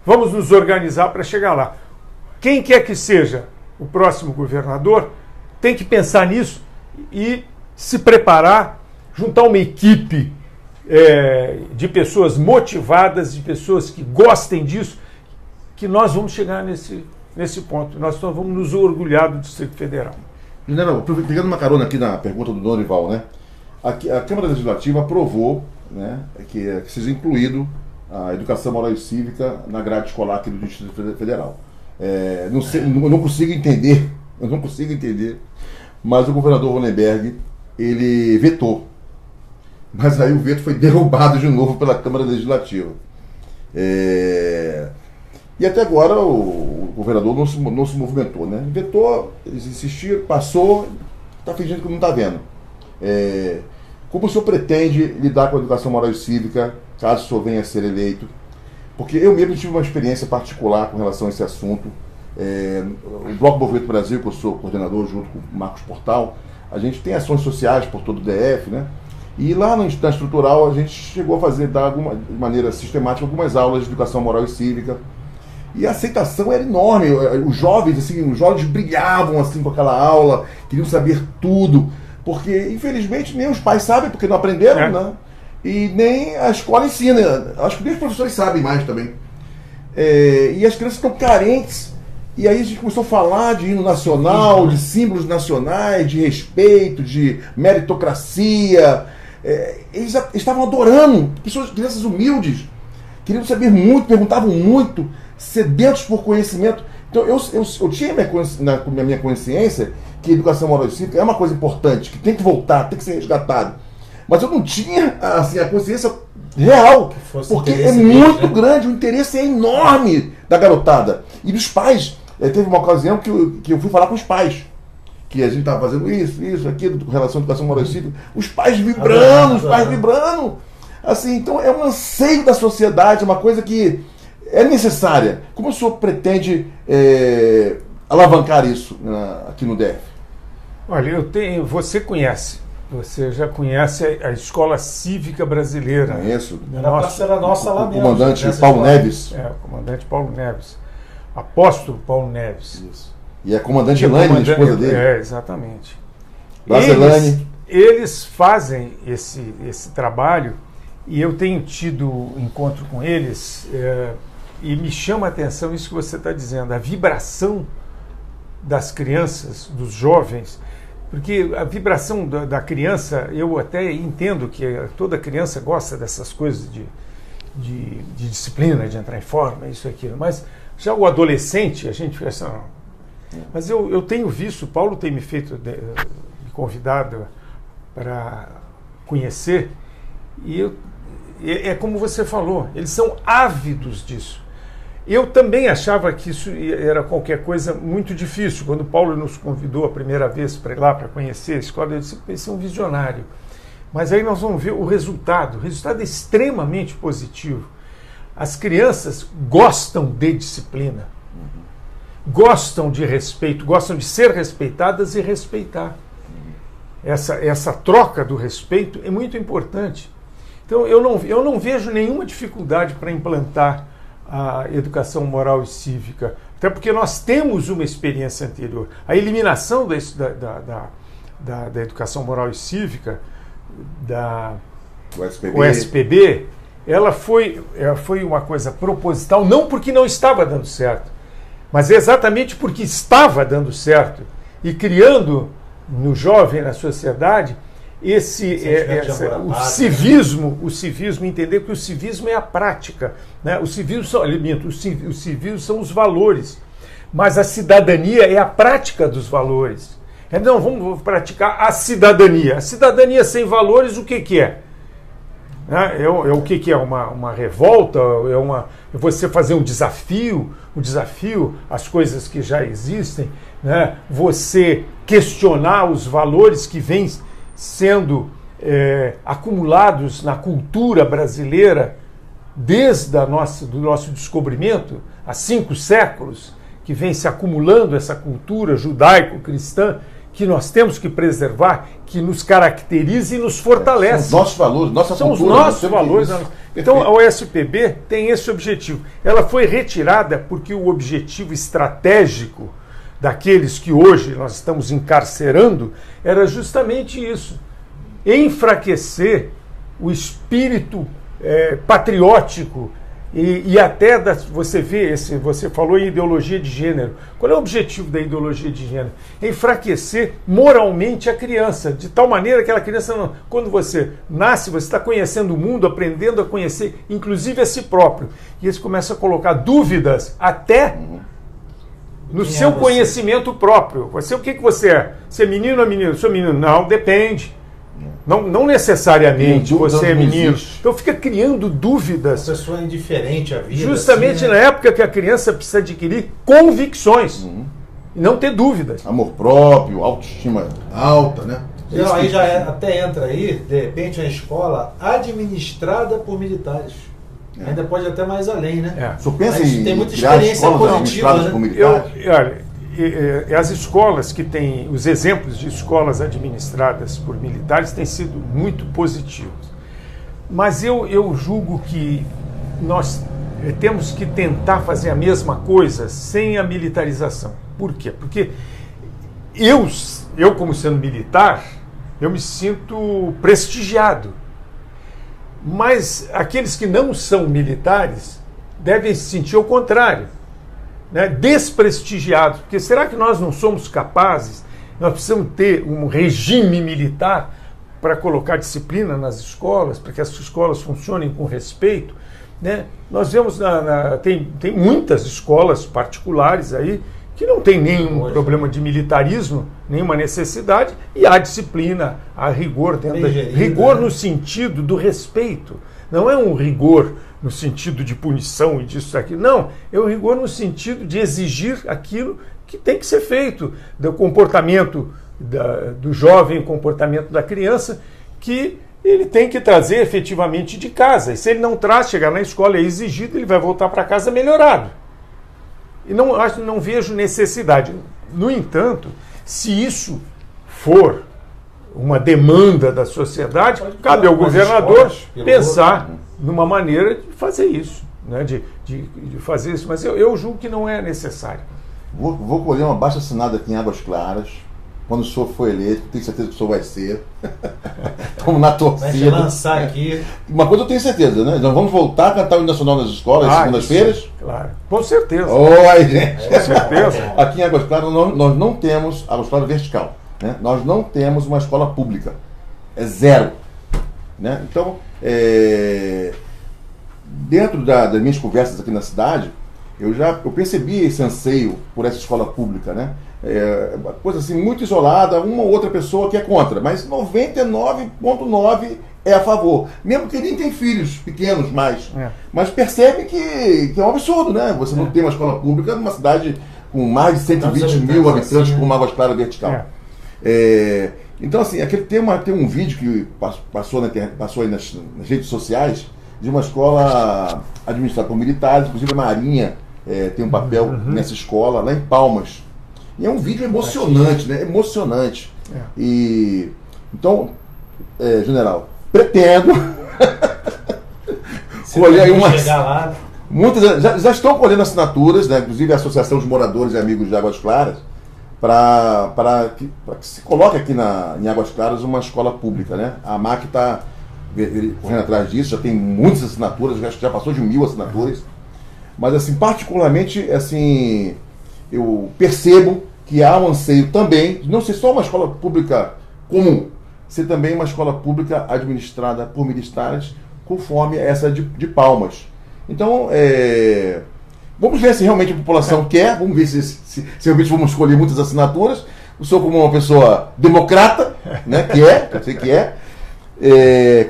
vamos nos organizar para chegar lá. Quem quer que seja o próximo governador tem que pensar nisso e se preparar, juntar uma equipe de pessoas motivadas, de pessoas que gostem disso, que nós vamos chegar nesse ponto. Nós vamos nos orgulhar do Distrito Federal. General, pegando uma carona aqui na pergunta do Dorival, né? A Câmara Legislativa aprovou, né, que seja incluído a educação moral e cívica na grade escolar aqui do Distrito Federal. Eu não consigo entender, mas o governador Hollenberg, ele vetou. Mas aí o veto foi derrubado de novo pela Câmara Legislativa. E até agora o governador não se movimentou, né? Vetou, eles insistiram, passou, está fingindo que não está vendo. Como o senhor pretende lidar com a educação moral e cívica, caso o senhor venha a ser eleito? Porque eu mesmo tive uma experiência particular com relação a esse assunto. O Bloco Movimento Brasil, que eu sou coordenador junto com o Marcos Portal, a gente tem ações sociais por todo o DF, né? E lá na estrutural a gente chegou a fazer, de maneira sistemática, algumas aulas de educação moral e cívica. E a aceitação era enorme. Os jovens brilhavam assim com aquela aula, queriam saber tudo. Porque, infelizmente, nem os pais sabem, porque não aprenderam, né? E nem a escola ensina. Acho que nem os professores sabem mais também. E as crianças estão carentes. E aí a gente começou a falar de hino nacional, de símbolos nacionais, de respeito, de meritocracia. Eles estavam adorando. Crianças humildes, queriam saber muito, perguntavam muito, sedentos por conhecimento. Então eu tinha na minha consciência que a educação moral e cívica é uma coisa importante, que tem que voltar, tem que ser resgatado. Mas eu não tinha assim, a consciência real, porque é muito grande, o interesse é enorme da garotada. E dos pais. Teve uma ocasião que eu fui falar com os pais, que a gente estava fazendo isso, aquilo, com relação à educação moral e cívica. Os pais vibrando. Assim, então é um anseio da sociedade, uma coisa que é necessária. Como o senhor pretende alavancar isso aqui no DF? Olha, você já conhece a Escola Cívica Brasileira. Conheço. Era nossa lá mesmo. O comandante Paulo Neves. O comandante Paulo Neves. Apóstolo Paulo Neves. Isso. E a comandante Elaine, a esposa dele. Exatamente. Eles fazem esse trabalho e eu tenho tido encontro com eles e me chama a atenção isso que você está dizendo, a vibração das crianças, dos jovens, porque a vibração da criança, eu até entendo que toda criança gosta dessas coisas de disciplina, de entrar em forma, isso e aquilo, mas já o adolescente, a gente fica assim, mas eu tenho visto, Paulo tem me convidado para conhecer, e é como você falou, eles são ávidos disso. Eu também achava que isso era qualquer coisa muito difícil. Quando Paulo nos convidou a primeira vez para ir lá para conhecer a escola, eu disse, esse é um visionário. Mas aí nós vamos ver o resultado. O resultado é extremamente positivo. As crianças gostam de disciplina. gostam de respeito, gostam de ser respeitadas e respeitar. Essa troca do respeito é muito importante. Então, eu não vejo nenhuma dificuldade para implantar a educação moral e cívica, até porque nós temos uma experiência anterior. A eliminação da educação moral e cívica, o SPB, ela foi uma coisa proposital, não porque não estava dando certo, mas exatamente porque estava dando certo e criando no jovem, na sociedade, o civismo, entender que o civismo é a prática, né? O civismo são os valores, mas a cidadania é a prática dos valores. Então vamos praticar a cidadania. A cidadania sem valores, o que é? O que é uma revolta? É você fazer um desafio às coisas que já existem, né? Você questionar os valores que vêm sendo acumulados na cultura brasileira desde do nosso descobrimento, há 5 séculos, que vem se acumulando essa cultura judaico-cristã, que nós temos que preservar, que nos caracteriza e nos fortalece. São os nossos valores, nossa cultura. São os nossos valores. Então a OSPB tem esse objetivo. Ela foi retirada porque o objetivo estratégico daqueles que hoje nós estamos encarcerando era justamente isso: enfraquecer o espírito patriótico e até você falou em ideologia de gênero. Qual é o objetivo da ideologia de gênero? Enfraquecer moralmente a criança, de tal maneira que aquela criança, quando você nasce, você está conhecendo o mundo, aprendendo a conhecer, inclusive a si próprio. E eles começam a colocar dúvidas até no seu conhecimento próprio. O que você é? Você é menino ou menino? Sou menino. Não, depende. Não necessariamente você é menino. Então fica criando dúvidas. A pessoa é indiferente à vida. Justamente assim, né? Na época que a criança precisa adquirir convicções e não ter dúvidas. Amor próprio, autoestima alta, né? Então, aí já até entra aí, de repente, a escola administrada por militares. Ainda pode ir até mais além, né? Só pensa em tem muita experiência positiva, né? Por militares. Olha, as escolas que têm, os exemplos de escolas administradas por militares têm sido muito positivos. Mas eu julgo que nós temos que tentar fazer a mesma coisa sem a militarização. Por quê? Porque eu como sendo militar, eu me sinto prestigiado. Mas aqueles que não são militares devem se sentir ao contrário, né? Desprestigiados. Porque será que nós não somos capazes? Nós precisamos ter um regime militar para colocar disciplina nas escolas, para que as escolas funcionem com respeito, né? Nós vemos, tem muitas escolas particulares aí que não tem nenhum problema de militarismo, nenhuma necessidade, e há disciplina, há rigor rigor no sentido do respeito. Não é um rigor no sentido de punição e disso aqui. Não, é um rigor no sentido de exigir aquilo que tem que ser feito, do comportamento do jovem, o comportamento da criança, que ele tem que trazer efetivamente de casa. E se ele não traz, chegar na escola, é exigido, ele vai voltar para casa melhorado. E não vejo necessidade. No entanto, se isso for uma demanda da sociedade, cabe ao governador pensar numa maneira de fazer isso, né? de fazer isso. Mas eu julgo que não é necessário. Vou colher uma baixa-assinada aqui em Águas Claras, quando o senhor for eleito, tenho certeza que o senhor vai ser. Estamos na torcida. Vai lançar aqui. Uma coisa eu tenho certeza, né? Nós vamos voltar a cantar o hino nacional nas escolas, segundas-feiras. Claro, com certeza. Oi, gente. Com certeza. Aqui em Águas Claras nós não temos Águas Claras vertical, né? Nós não temos uma escola pública. É zero, né? Então, dentro das minhas conversas aqui na cidade, eu percebi esse anseio por essa escola pública, né? Uma coisa assim muito isolada, uma ou outra pessoa que é contra, mas 99,9% é a favor, mesmo que nem tem filhos pequenos mais, mas percebe que é um absurdo, né? Você não tem uma escola pública numa cidade com mais de 120 mil habitantes com uma Águas Claras vertical. Então, assim, tem um vídeo que passou aí nas redes sociais de uma escola administrada por militares, inclusive a Marinha tem um papel nessa escola, lá em Palmas. E é um vídeo emocionante, né? Emocionante. E então, general, pretendo colher aí umas... Muitas já estão colhendo assinaturas, né? Inclusive a Associação de Moradores e Amigos de Águas Claras, para que se coloque aqui em Águas Claras uma escola pública, né? A AMAC está correndo atrás disso, já tem muitas assinaturas, já passou de 1.000 assinaturas. Mas, assim, particularmente, assim, eu percebo que há um anseio também, de não ser só uma escola pública comum, ser também uma escola pública administrada por militares, conforme essa de Palmas. Então, vamos ver se realmente a população quer, vamos ver se realmente vamos escolher muitas assinaturas. O senhor, como uma pessoa democrata, né, eu sei que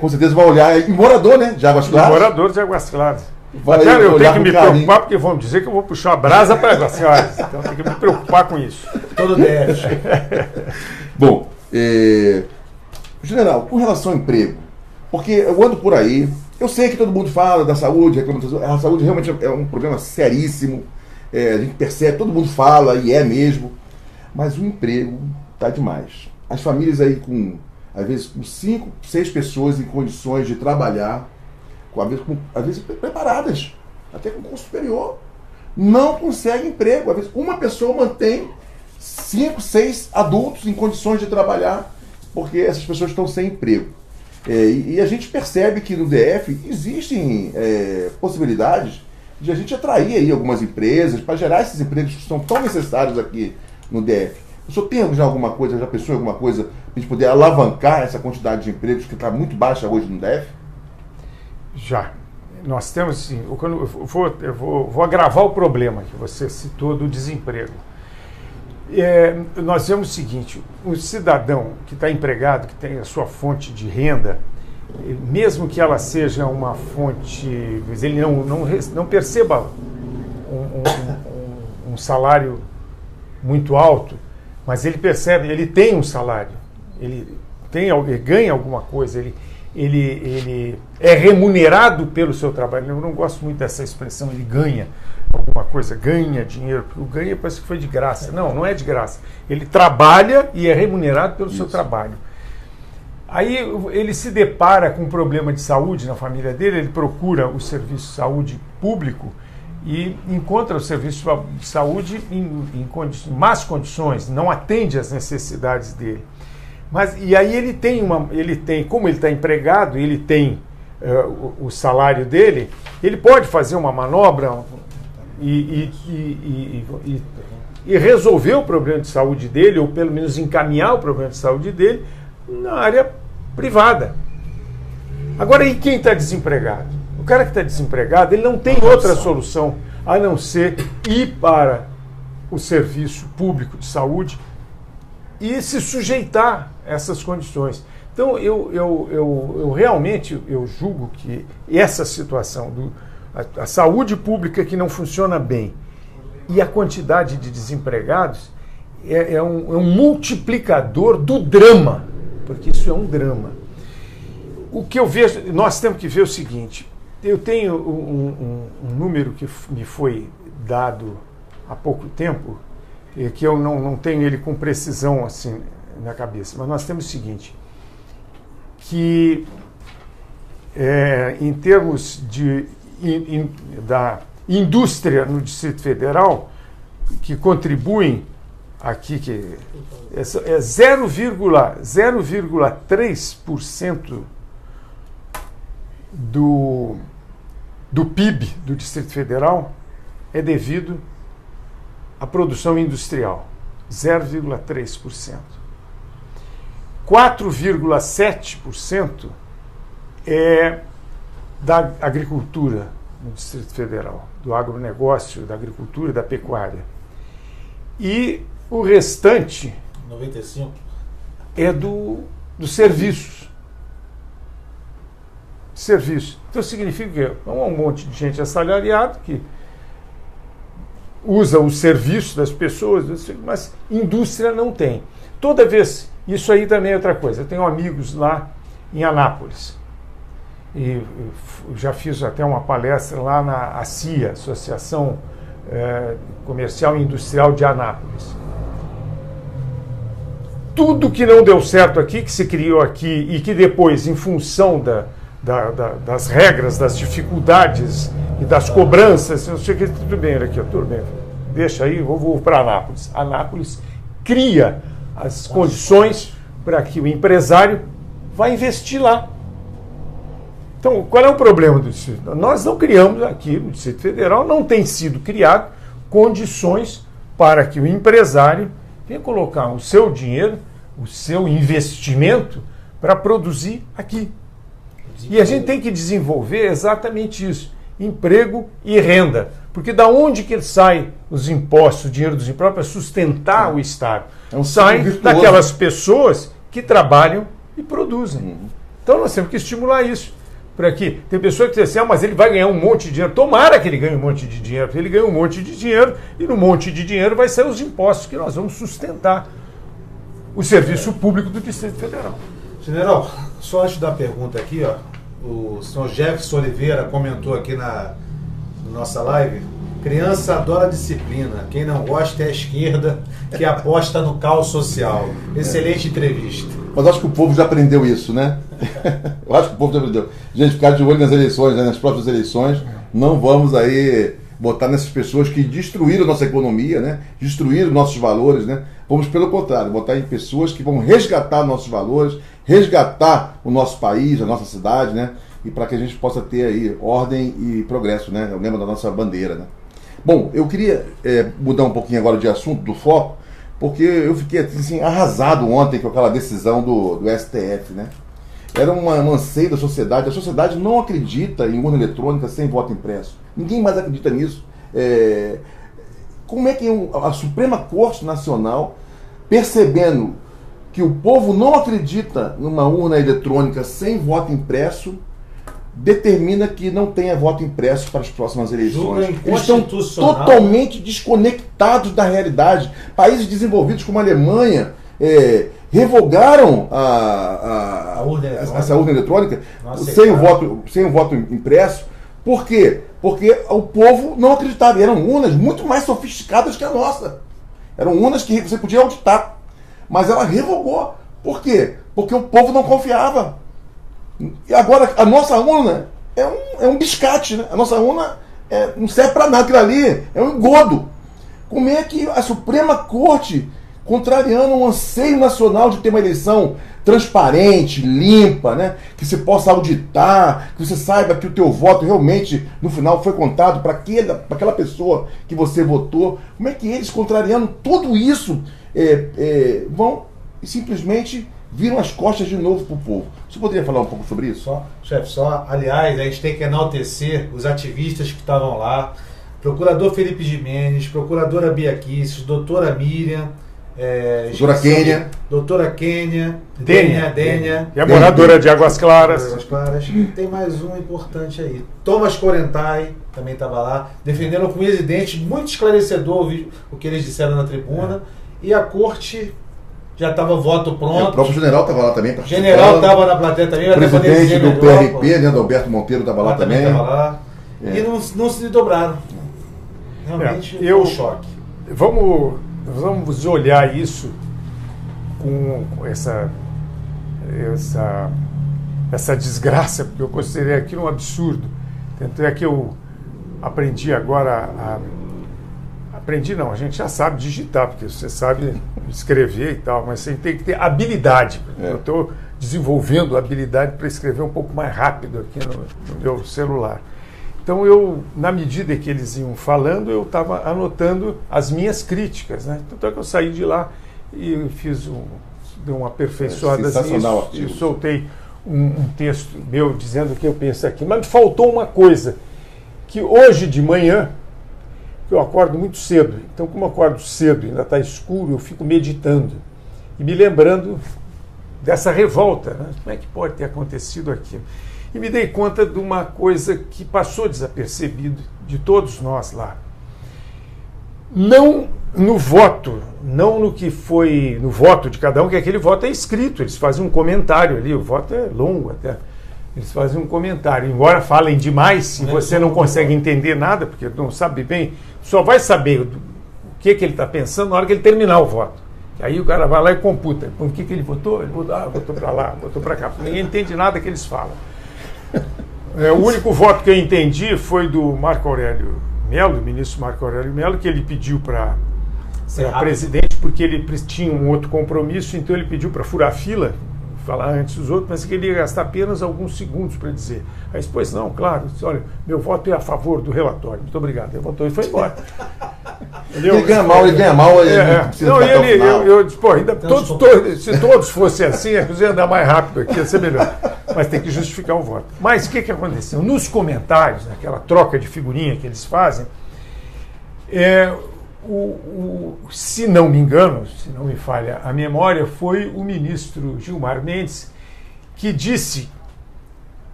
com certeza vai olhar, e morador, né, de Águas Claras. Morador de Águas Claras. Até eu tenho que me preocupar, porque vão dizer que eu vou puxar a brasa para Águas Claras. Então eu tenho que me preocupar com isso. Todo DF. Bom, general, com relação ao emprego, porque eu ando por aí, eu sei que todo mundo fala da saúde, a saúde realmente é um problema seríssimo, a gente percebe, todo mundo fala, e é mesmo, mas o emprego está demais. As famílias aí às vezes com 5, 6 pessoas em condições de trabalhar, às vezes preparadas, até com curso superior, não conseguem emprego. Às vezes uma pessoa mantém 5, 6 adultos em condições de trabalhar, porque essas pessoas estão sem emprego. E a gente percebe que no DF existem possibilidades de a gente atrair aí algumas empresas para gerar esses empregos que são tão necessários aqui no DF. O senhor tem já alguma coisa, já pensou em alguma coisa para a gente poder alavancar essa quantidade de empregos que está muito baixa hoje no DF? Já. Nós temos, sim, eu vou agravar o problema que você citou do desemprego. Nós vemos o seguinte, o cidadão que está empregado, que tem a sua fonte de renda, mesmo que ela seja uma fonte, ele não perceba um salário muito alto, mas ele percebe, ele tem um salário, ele ganha alguma coisa, ele é remunerado pelo seu trabalho. Eu não gosto muito dessa expressão, ele ganha alguma coisa, ganha dinheiro, porque o ganha parece que foi de graça. Não é de graça. Ele trabalha e é remunerado pelo seu trabalho. Aí ele se depara com um problema de saúde na família dele, ele procura o serviço de saúde público e encontra o serviço de saúde em más condições, não atende às necessidades dele. E aí ele tem, como ele está empregado, ele tem o salário dele, ele pode fazer uma manobra e resolver o problema de saúde dele, ou pelo menos encaminhar o problema de saúde dele na área privada. Agora, e quem está desempregado? O cara que está desempregado, ele não tem outra solução a não ser ir para o serviço público de saúde e se sujeitar a essas condições. Então, eu realmente julgo que essa situação, a saúde pública que não funciona bem e a quantidade de desempregados é um multiplicador do drama, porque isso é um drama. O que eu vejo, nós temos que ver o seguinte, eu tenho um número que me foi dado há pouco tempo, que eu não tenho ele com precisão assim na cabeça, mas nós temos o seguinte, que em termos da indústria no Distrito Federal, que contribuem aqui, que é 0,3% do PIB do Distrito Federal é devido à produção industrial, 0,3%. 4,7% é da agricultura no Distrito Federal, do agronegócio, da agricultura e da pecuária. E o restante 95% é dos serviços. Então significa que é um monte de gente assalariada que usa o serviço das pessoas, mas indústria não tem. Toda vez, isso aí também é outra coisa. Eu tenho amigos lá em Anápolis. E já fiz até uma palestra lá na ACIA, Associação Comercial e Industrial de Anápolis. Tudo que não deu certo aqui, que se criou aqui e que depois, em função das regras, das dificuldades e das cobranças, eu sei que tudo bem, aqui, tudo bem, deixa aí, vou para Anápolis. Anápolis cria as condições para que o empresário vá investir lá. Então, qual é o problema do Distrito? Nós não criamos aqui no Distrito Federal, não tem sido criado condições para que o empresário venha colocar o seu dinheiro, o seu investimento para produzir aqui. E a gente tem que desenvolver exatamente isso, emprego e renda. Porque da onde que sai os impostos, o dinheiro dos impostos para sustentar o Estado? Sai daquelas pessoas que trabalham e produzem. Então nós temos que estimular isso. Por aqui, tem pessoas que dizem assim, mas ele vai ganhar um monte de dinheiro. Tomara que ele ganhe um monte de dinheiro, porque ele ganha um monte de dinheiro e no monte de dinheiro vai ser os impostos que nós vamos sustentar o serviço público do Distrito Federal. General, só antes da pergunta aqui, ó, o senhor Jefferson Oliveira comentou aqui na nossa live: criança adora disciplina, quem não gosta é a esquerda que aposta no caos social. Excelente entrevista. Mas acho que o povo já aprendeu isso, né? Eu acho que o povo já aprendeu. Gente, ficar de olho nas eleições, né? Nas próximas eleições, não vamos aí botar nessas pessoas que destruíram nossa economia, né? Destruíram nossos valores, né? Vamos, pelo contrário, botar em pessoas que vão resgatar nossos valores, resgatar o nosso país, a nossa cidade, né? E para que a gente possa ter aí ordem e progresso, né? É o lema da nossa bandeira, né? Bom, eu queria mudar um pouquinho agora de assunto, do foco, porque eu fiquei assim, arrasado ontem com aquela decisão do STF, né? Era um anseio da sociedade. A sociedade não acredita em urna eletrônica sem voto impresso. Ninguém mais acredita nisso. Como é que a Suprema Corte Nacional, percebendo que o povo não acredita numa urna eletrônica sem voto impresso, determina que não tenha voto impresso para as próximas eleições? Eles estão totalmente desconectados da realidade. Países desenvolvidos como a Alemanha revogaram essa urna eletrônica sem o voto impresso. Por quê? Porque o povo não acreditava. E eram urnas muito mais sofisticadas que a nossa. Eram urnas que você podia auditar. Mas ela revogou. Por quê? Porque o povo não confiava. E agora a nossa urna é um biscate, né? A nossa urna não serve para nada. Aquilo ali é um engodo. Como é que a Suprema Corte, contrariando um anseio nacional de ter uma eleição transparente, limpa, né? Que você possa auditar, que você saiba que o teu voto realmente no final foi contado para aquela pessoa que você votou, como é que eles, contrariando tudo isso, vão e simplesmente viram as costas de novo para o povo? Você poderia falar um pouco sobre isso? Chefe, aliás, a gente tem que enaltecer os ativistas que estavam lá: procurador Felipe Jimenez, procuradora Bia Kicis, doutora Miriam, doutora Kênia, Dênia, e a moradora de Águas Claras. Tem mais um importante aí, Thomas Corentai também estava lá, defendendo com evidente, muito esclarecedor o que eles disseram na tribuna. E a corte já estava voto pronto. O próprio general estava lá também. O general estava na plateia também. O presidente do PRP, né, Alberto Monteiro, estava lá também. Estava lá. E não se dobraram. Realmente foi um choque. Vamos olhar isso com essa desgraça, porque eu considerei aquilo um absurdo. Tanto é que eu aprendi agora Aprendi não, a gente já sabe digitar, porque você sabe escrever e tal, mas você tem que ter habilidade. Eu estou desenvolvendo habilidade para escrever um pouco mais rápido aqui no meu celular. Então na medida que eles iam falando, eu estava anotando as minhas críticas, né? Tanto é que eu saí de lá e dei uma aperfeiçoada nisso, e soltei um texto meu dizendo o que eu penso aqui. Mas faltou uma coisa, que hoje de manhã eu acordo muito cedo. Então, como eu acordo cedo e ainda está escuro, eu fico meditando e me lembrando dessa revolta, né? Como é que pode ter acontecido aquilo? E me dei conta de uma coisa que passou desapercebido de todos nós lá. Não no voto, não no que foi no voto de cada um, que aquele voto é escrito, eles fazem um comentário ali, o voto é longo até. eles fazem um comentário. Embora falem demais, se você não consegue entender nada, porque não sabe bem, só vai saber o que ele está pensando na hora que ele terminar o voto. Aí o cara vai lá e computa. O que ele votou? Ele votou para lá, votou para cá. Ninguém entende nada que eles falam. O único voto que eu entendi foi do Marco Aurélio Melo, do ministro Marco Aurélio Melo, que ele pediu para presidente, porque ele tinha um outro compromisso, então ele pediu para furar a fila, falar antes dos outros, mas que ele ia gastar apenas alguns segundos para dizer. Aí depois, não, claro, olha, meu voto é a favor do relatório. Muito obrigado. Ele votou e foi embora. Ele ganha mal, eu disse, pô, ainda se todos fossem assim, a coisa ia andar mais rápido aqui, ia ser melhor. Mas tem que justificar o voto. Mas o que aconteceu? Nos comentários, naquela troca de figurinha que eles fazem, se não me engano, se não me falha a memória, foi o ministro Gilmar Mendes que disse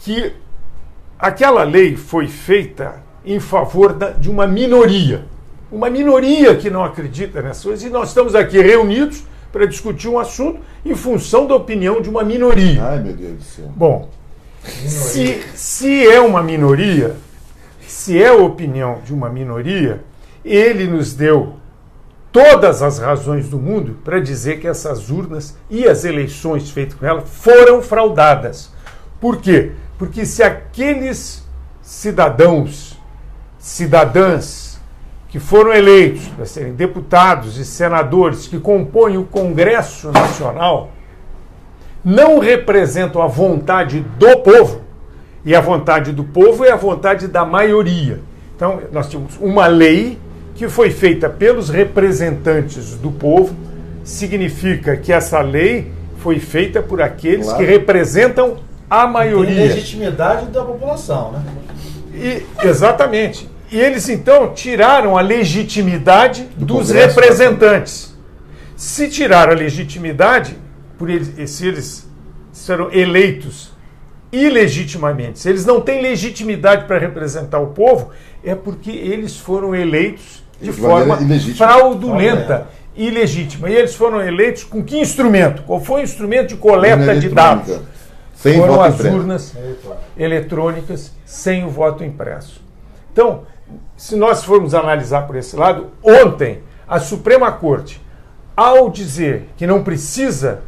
que aquela lei foi feita em favor de uma minoria que não acredita nessas coisas, e nós estamos aqui reunidos para discutir um assunto em função da opinião de uma minoria. Ai, meu Deus do céu. Bom, se é uma minoria, se é a opinião de uma minoria, ele nos deu todas as razões do mundo para dizer que essas urnas e as eleições feitas com elas foram fraudadas. Por quê? Porque se aqueles cidadãs que foram eleitos para serem deputados e senadores que compõem o Congresso Nacional não representam a vontade do povo, e a vontade do povo é a vontade da maioria. Então, nós tínhamos uma lei que foi feita pelos representantes do povo, significa que essa lei foi feita por aqueles que representam a maioria. Tem legitimidade da população, né? Exatamente. E eles, então, tiraram a legitimidade dos representantes. Se tiraram a legitimidade, se eles serão eleitos ilegitimamente, se eles não têm legitimidade para representar o povo, é porque eles foram eleitos de forma fraudulenta, ilegítima. E eles foram eleitos com que instrumento? Qual foi o instrumento de coleta de dados? Foram as urnas eletrônicas sem o voto impresso. Então, se nós formos analisar por esse lado, ontem a Suprema Corte, ao dizer que não precisa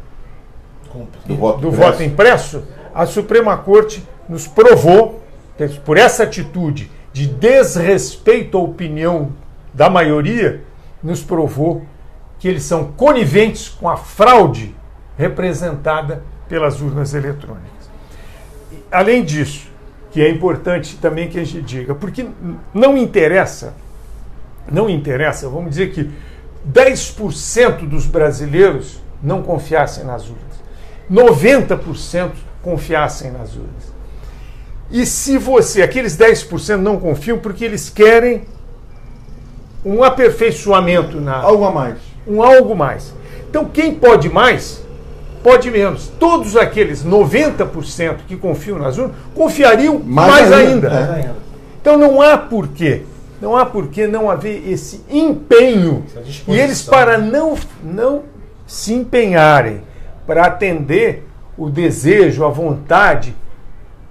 do voto impresso, a Suprema Corte nos provou, por essa atitude de desrespeito à opinião da maioria, nos provou que eles são coniventes com a fraude representada pelas urnas eletrônicas. Além disso, que é importante também que a gente diga, porque não interessa, vamos dizer que 10% dos brasileiros não confiassem nas urnas, 90% confiassem nas urnas. E se aqueles 10% não confiam porque eles querem um aperfeiçoamento algo a mais. Algo mais. Então quem pode mais, pode menos. Todos aqueles 90% que confiam nas urnas confiariam mais ainda. Então não há porquê não haver esse empenho. E eles, para não se empenharem para atender o desejo, a vontade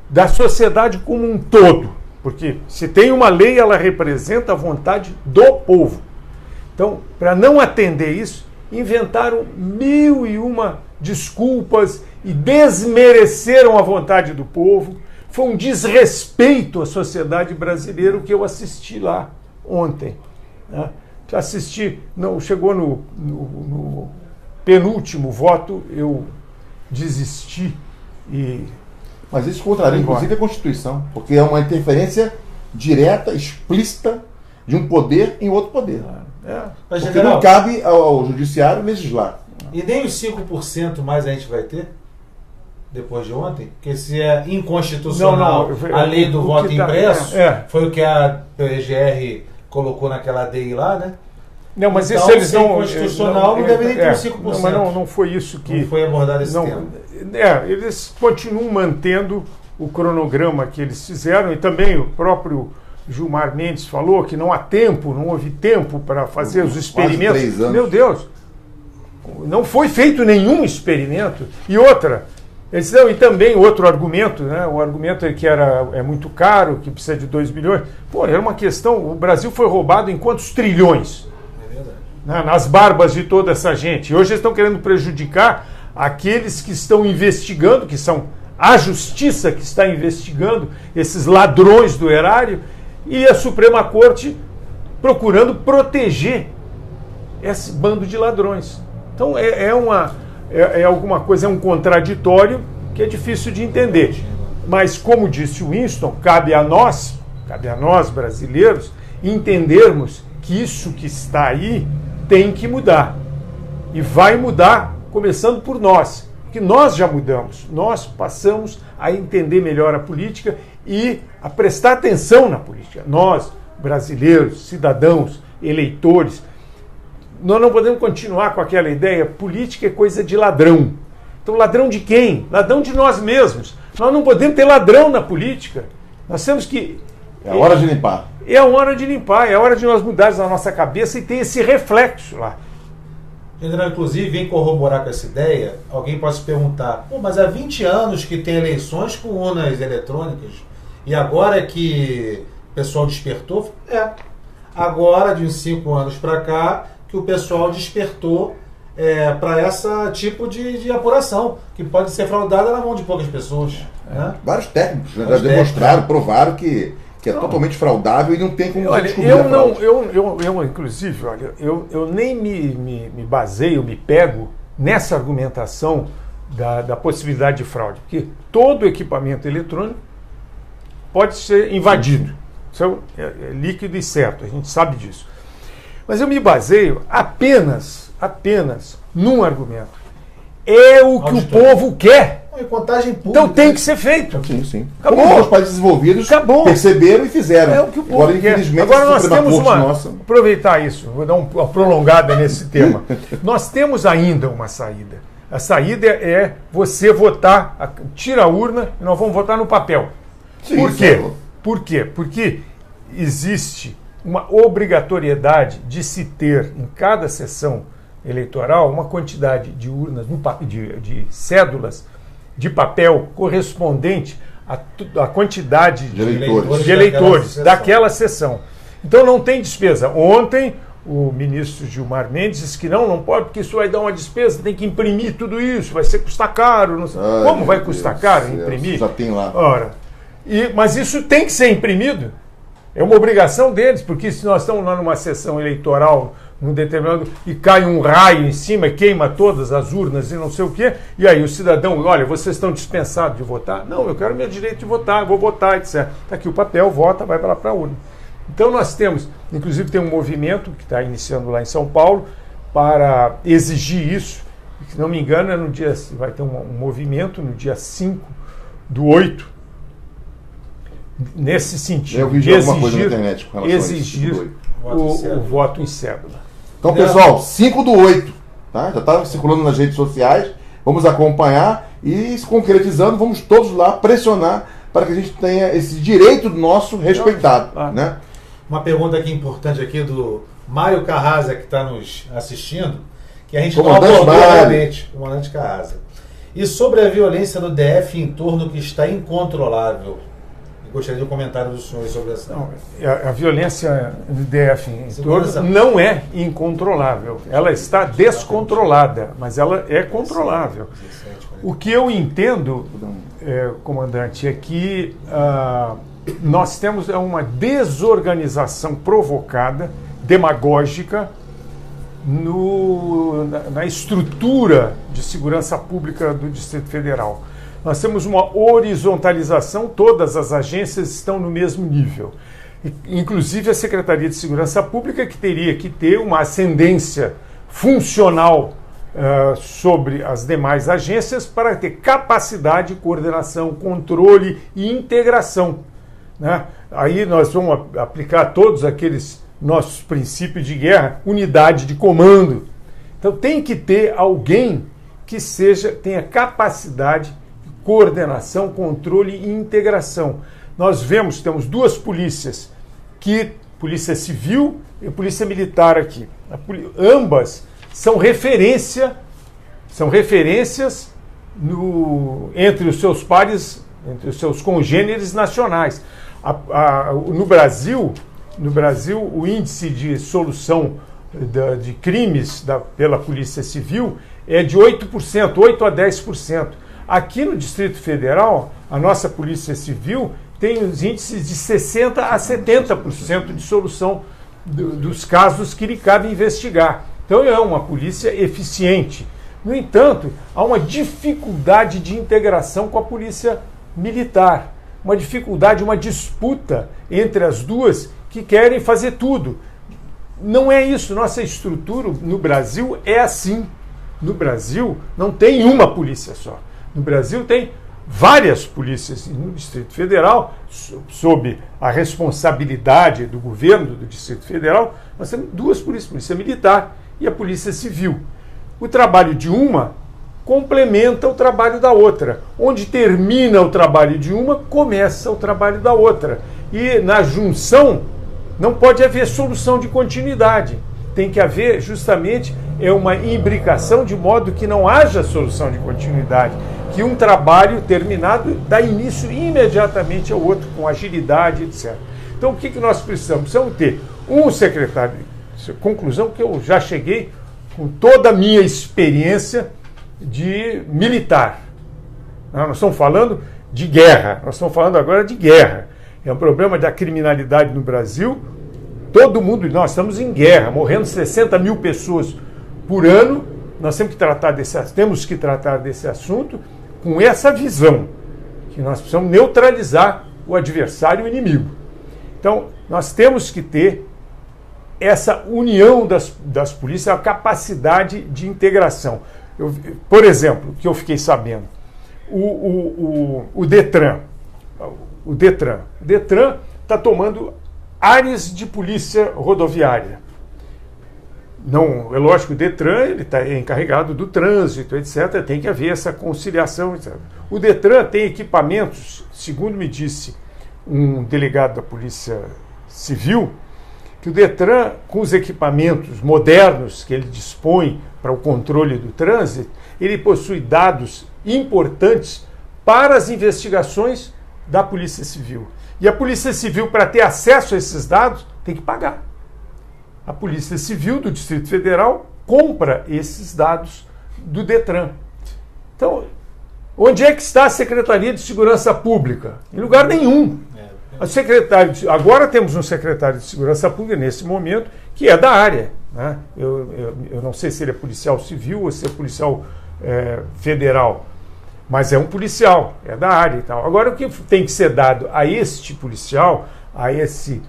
da sociedade como um todo, porque se tem uma lei, ela representa a vontade do povo. Então, para não atender isso, inventaram 1001 desculpas e desmereceram a vontade do povo. Foi um desrespeito à sociedade brasileira o que eu assisti lá ontem. Né? Chegou no penúltimo voto, eu desisti. Mas isso contraria, inclusive, a Constituição, porque é uma interferência direta, explícita, de um poder em outro poder. Mas, porque não cabe ao judiciário legislar. E nem os 5% mais a gente vai ter depois de ontem? Porque se é inconstitucional a lei do voto impresso, foi o que a PGR colocou naquela DI lá, né? Não, mas então, isso eles não... Constitucional não deve nem ter os 5%. Mas não foi isso que... Não foi abordado esse tema. Eles continuam mantendo o cronograma que eles fizeram, e também o próprio Gilmar Mendes falou que não houve tempo para fazer os experimentos. 3 anos. Meu Deus! Não foi feito nenhum experimento. E outra, Eles dizem, e também outro argumento, né? O argumento é que é muito caro, que precisa de 2 bilhões. Pô, era uma questão, o Brasil foi roubado em quantos trilhões? É verdade. Né? Nas barbas de toda essa gente. E hoje eles estão querendo prejudicar aqueles que estão investigando, que são a justiça que está investigando esses ladrões do erário, e a Suprema Corte procurando proteger esse bando de ladrões. Então é alguma coisa, é um contraditório que é difícil de entender. Mas, como disse o Winston, cabe a nós brasileiros, entendermos que isso que está aí tem que mudar. E vai mudar, começando por nós. Porque nós já mudamos. Nós passamos a entender melhor a política e a prestar atenção na política. Nós, brasileiros, cidadãos, eleitores, nós não podemos continuar com aquela ideia, política é coisa de ladrão. Então, ladrão de quem? Ladrão de nós mesmos. Nós não podemos ter ladrão na política. Nós temos que... É a hora de limpar. É a hora de limpar, é a hora de nós mudarmos a nossa cabeça e ter esse reflexo lá. General, inclusive, vem corroborar com essa ideia, alguém pode se perguntar, mas há 20 anos que tem eleições com urnas eletrônicas, e agora que o pessoal despertou? Agora, de uns 5 anos para cá, que o pessoal despertou para esse tipo de apuração, que pode ser fraudada na mão de poucas pessoas. Né? Vários técnicos já demonstraram, provaram que é totalmente fraudável e não tem como descobrir a fraude. Eu inclusive, olha, eu nem me baseio, me pego nessa argumentação da possibilidade de fraude, porque todo equipamento eletrônico pode ser invadido. Isso é líquido e certo, a gente sabe disso. Mas eu me baseio apenas num argumento. É o que o povo quer. É contagem pública. Então tem que ser feito. Sim. Acabou. Como os países desenvolvidos perceberam e fizeram. É o que o povo quer. Infelizmente, agora nós temos aproveitar isso, vou dar uma prolongada nesse tema. Nós temos ainda uma saída. A saída é você votar, tira a urna e nós vamos votar no papel. Sim, Por quê? Por quê? Porque existe uma obrigatoriedade de se ter em cada sessão eleitoral uma quantidade de urnas, de cédulas de papel correspondente à quantidade de eleitores daquela sessão. Então não tem despesa. Ontem o ministro Gilmar Mendes disse que não pode, porque isso vai dar uma despesa, tem que imprimir tudo isso, vai custar caro. Não sei. Como vai custar caro imprimir? Já tem lá. Ora, mas isso tem que ser imprimido. É uma obrigação deles, porque se nós estamos lá numa sessão eleitoral, num determinado, e cai um raio em cima, queima todas as urnas e não sei o quê, e aí o cidadão, olha, vocês estão dispensados de votar? Não, eu quero meu direito de votar, eu vou votar, etc. Está aqui o papel, vota, vai para a urna. Então nós temos, inclusive tem um movimento que está iniciando lá em São Paulo para exigir isso, se não me engano vai ter um movimento no dia 5/8, nesse sentido, eu vi de alguma coisa na internet com relação exigir o voto em cédula. Então, pessoal, 5/8, tá? Já está circulando nas redes sociais, vamos acompanhar e, se concretizando, vamos todos lá pressionar para que a gente tenha esse direito nosso respeitado. Né? Uma pergunta aqui importante aqui do Mário Carrasa, que está nos assistindo, que a gente não abordou realmente, comandante Carrasa. E sobre a violência no DF em torno que está incontrolável. Gostaria de um comentário do senhor sobre essa. Não, a violência no DF em torno não é incontrolável. Ela está descontrolada, mas ela é controlável. O que eu entendo, comandante, é que nós temos uma desorganização provocada, demagógica, na estrutura de segurança pública do Distrito Federal. Nós temos uma horizontalização, todas as agências estão no mesmo nível. Inclusive a Secretaria de Segurança Pública, que teria que ter uma ascendência funcional sobre as demais agências para ter capacidade de coordenação, controle e integração. Né? Aí nós vamos aplicar todos aqueles nossos princípios de guerra, unidade de comando. Então tem que ter alguém que tenha capacidade coordenação, controle e integração. Nós temos duas polícias, Polícia Civil e Polícia Militar aqui. Ambas são referências entre os seus pares, entre os seus congêneres nacionais. No Brasil, o índice de solução de crimes pela Polícia Civil é de 8%, 8 a 10%. Aqui no Distrito Federal, a nossa Polícia Civil tem os índices de 60% a 70% de solução dos casos que lhe cabe investigar. Então é uma polícia eficiente. No entanto, há uma dificuldade de integração com a polícia militar. Uma dificuldade, uma disputa entre as duas que querem fazer tudo. Não é isso. Nossa estrutura no Brasil é assim. No Brasil não tem uma polícia só. No Brasil tem várias polícias. No Distrito Federal, sob a responsabilidade do governo do Distrito Federal, nós temos duas polícias, a Polícia Militar e a Polícia Civil. O trabalho de uma complementa o trabalho da outra. Onde termina o trabalho de uma, começa o trabalho da outra. E na junção não pode haver solução de continuidade. Tem que haver justamente uma imbricação de modo que não haja solução de continuidade. Que um trabalho terminado dá início imediatamente ao outro, com agilidade, etc. Então o que nós precisamos? Precisamos ter um secretário. Conclusão que eu já cheguei com toda a minha experiência de militar. Nós estamos falando de guerra, nós estamos falando agora de guerra. É um problema da criminalidade no Brasil. Todo mundo, nós estamos em guerra, morrendo 60 mil pessoas por ano. Nós temos que tratar desse assunto com essa visão, que nós precisamos neutralizar o adversário e o inimigo. Então, nós temos que ter essa união das polícias, a capacidade de integração. Por exemplo, que eu fiquei sabendo, o Detran está tomando áreas de polícia rodoviária. Não, é lógico que o Detran ele está encarregado do trânsito, etc. Tem que haver essa conciliação, etc. O Detran tem equipamentos, segundo me disse um delegado da Polícia Civil, que o Detran, com os equipamentos modernos que ele dispõe para o controle do trânsito, ele possui dados importantes para as investigações da Polícia Civil. E a Polícia Civil, para ter acesso a esses dados, tem que pagar. A Polícia Civil do Distrito Federal compra esses dados do Detran. Então, onde é que está a Secretaria de Segurança Pública? Em lugar nenhum. Agora temos um secretário de Segurança Pública, nesse momento, que é da área. Né? Eu não sei se ele é policial civil ou se é policial federal, mas é um policial, é da área e tal. Agora, o que tem que ser dado a este policial, a esse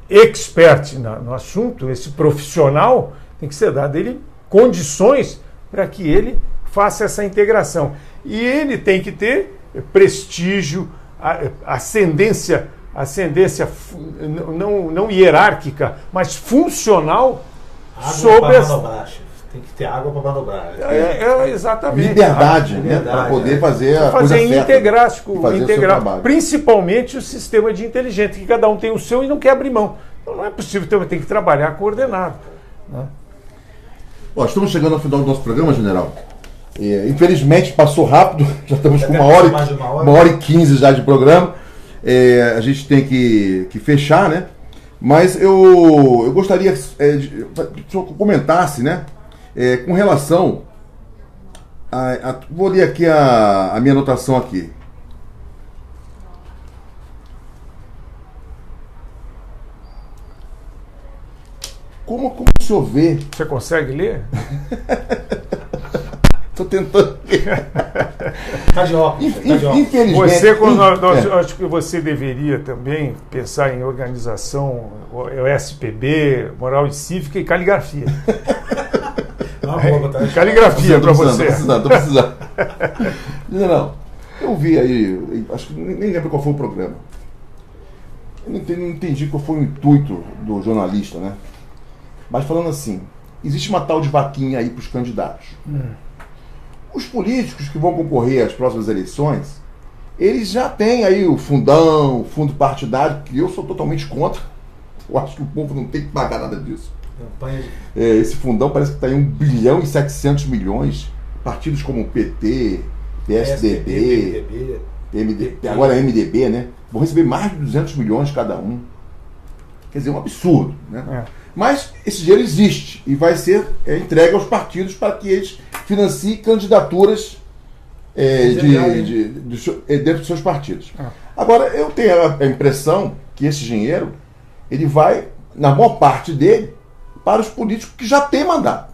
expert no assunto, esse profissional, tem que ser dado a ele condições para que ele faça essa integração. E ele tem que ter prestígio, ascendência não hierárquica, mas funcional sobre as... Tem que ter água para manobrar. Exatamente. Liberdade, né? Para poder fazer a coisa certa. Integrar principalmente o sistema de inteligência, que cada um tem o seu e não quer abrir mão. Então não é possível, tem que trabalhar coordenado. Né? Bom, estamos chegando ao final do nosso programa, general. Infelizmente passou rápido, já estamos com uma hora e 15 já de programa. A gente tem que fechar, né? Mas eu gostaria que o senhor comentasse, né? Com relação vou ler aqui a minha anotação aqui. Como o senhor vê? Você consegue ler? Estou tentando. Tá de óculos. Infelizmente. Acho que você deveria também pensar em organização, SPB, moral e cívica e caligrafia. Caligrafia para você. Estou precisando. Não, eu vi aí, acho que nem lembro qual foi o programa. Eu não entendi qual foi o intuito do jornalista, né? Mas falando assim, existe uma tal de vaquinha aí para os candidatos. Os políticos que vão concorrer às próximas eleições, eles já têm aí o fundão, o fundo partidário, que eu sou totalmente contra. Eu acho que o povo não tem que pagar nada disso. Esse fundão parece que está em 1,7 bilhão partidos como PT, PSDB, MDB, agora MDB, né? Vão receber mais de 200 milhões cada um. Quer dizer, um absurdo, né? Mas esse dinheiro existe e vai ser entregue aos partidos para que eles financiem candidaturas dentro dos seus partidos. Agora, eu tenho a impressão que esse dinheiro ele vai, na maior parte dele, para os políticos que já têm mandato.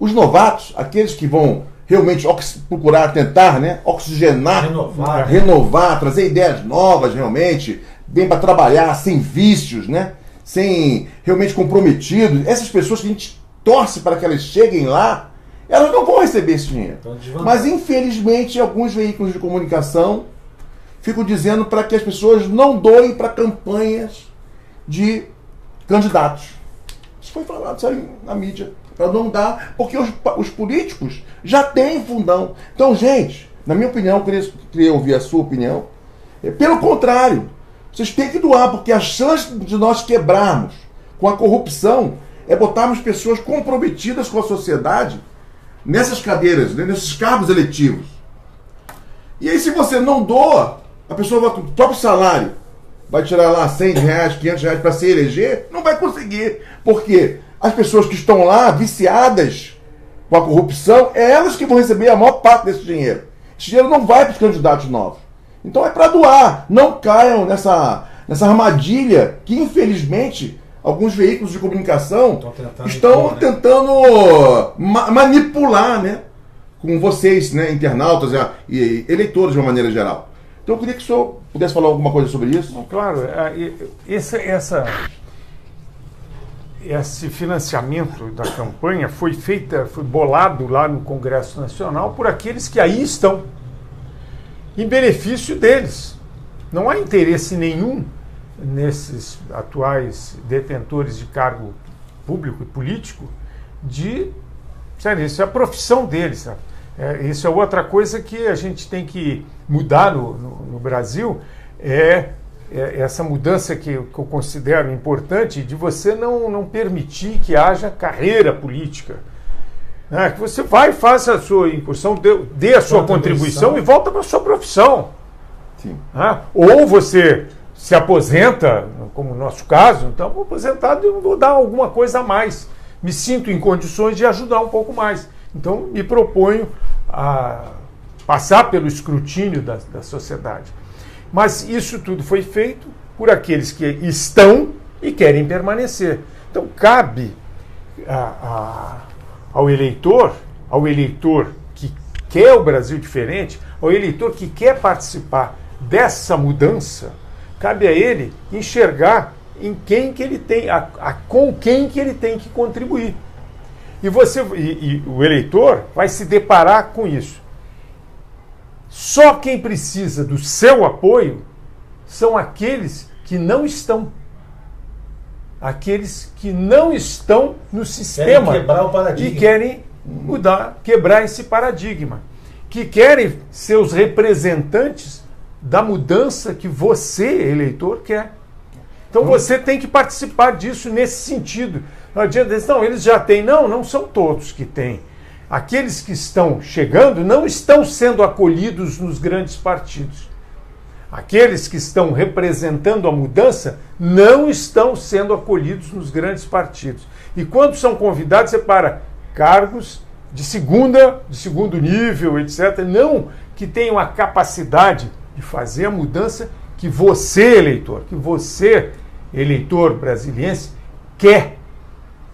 Os novatos, aqueles que vão realmente procurar tentar, né, oxigenar, renovar, trazer ideias novas realmente, bem para trabalhar sem vícios, né? Sem realmente comprometidos, essas pessoas que a gente torce para que elas cheguem lá, elas não vão receber esse dinheiro. Mas, infelizmente, alguns veículos de comunicação ficam dizendo para que as pessoas não doem para campanhas de candidatos. Isso foi falado, isso aí na mídia. Para não dar, porque os políticos já têm fundão. Então, gente, na minha opinião, queria ouvir a sua opinião. Pelo contrário, vocês têm que doar, porque a chance de nós quebrarmos com a corrupção é botarmos pessoas comprometidas com a sociedade nessas cadeiras, né, nesses cargos eletivos. E aí, se você não doa, a pessoa vai com o próprio salário, vai tirar lá 100 reais, 500 reais para se eleger, não vai conseguir. Porque as pessoas que estão lá, viciadas com a corrupção, é elas que vão receber a maior parte desse dinheiro. Esse dinheiro não vai para os candidatos novos. Então é para doar. Não caiam nessa armadilha que, infelizmente, alguns veículos de comunicação estão tentando manipular, né, com vocês, né, internautas e eleitores de uma maneira geral. Então eu queria que o senhor pudesse falar alguma coisa sobre isso. Claro, esse financiamento da campanha foi bolado lá no Congresso Nacional por aqueles que aí estão, em benefício deles. Não há interesse nenhum nesses atuais detentores de cargo público e político isso é a profissão deles, sabe? Isso é outra coisa que a gente tem que mudar no Brasil, essa mudança que eu considero importante de você não permitir que haja carreira política. Que você vai, faça a sua incursão, dê a sua contribuição e volta para a sua profissão. Sim. Ou você se aposenta, como no nosso caso, então vou aposentado e vou dar alguma coisa a mais. Me sinto em condições de ajudar um pouco mais. Então me proponho a passar pelo escrutínio da sociedade. Mas isso tudo foi feito por aqueles que estão e querem permanecer. Então cabe ao eleitor que quer o Brasil diferente, ao eleitor que quer participar dessa mudança, cabe a ele enxergar em quem que ele tem, com quem que ele tem que contribuir. E o eleitor vai se deparar com isso. Só quem precisa do seu apoio são aqueles que não estão. Aqueles que não estão no sistema. Querem quebrar o paradigma. Que querem quebrar esse paradigma. Que querem ser os representantes da mudança que você, eleitor, quer. Então você tem que participar disso nesse sentido. Não adianta dizer, não, eles já têm. Não são todos que têm. Aqueles que estão chegando não estão sendo acolhidos nos grandes partidos. Aqueles que estão representando a mudança não estão sendo acolhidos nos grandes partidos. E quando são convidados, é para cargos de segundo nível, etc. Não que tenham a capacidade de fazer a mudança que você, eleitor brasiliense, quer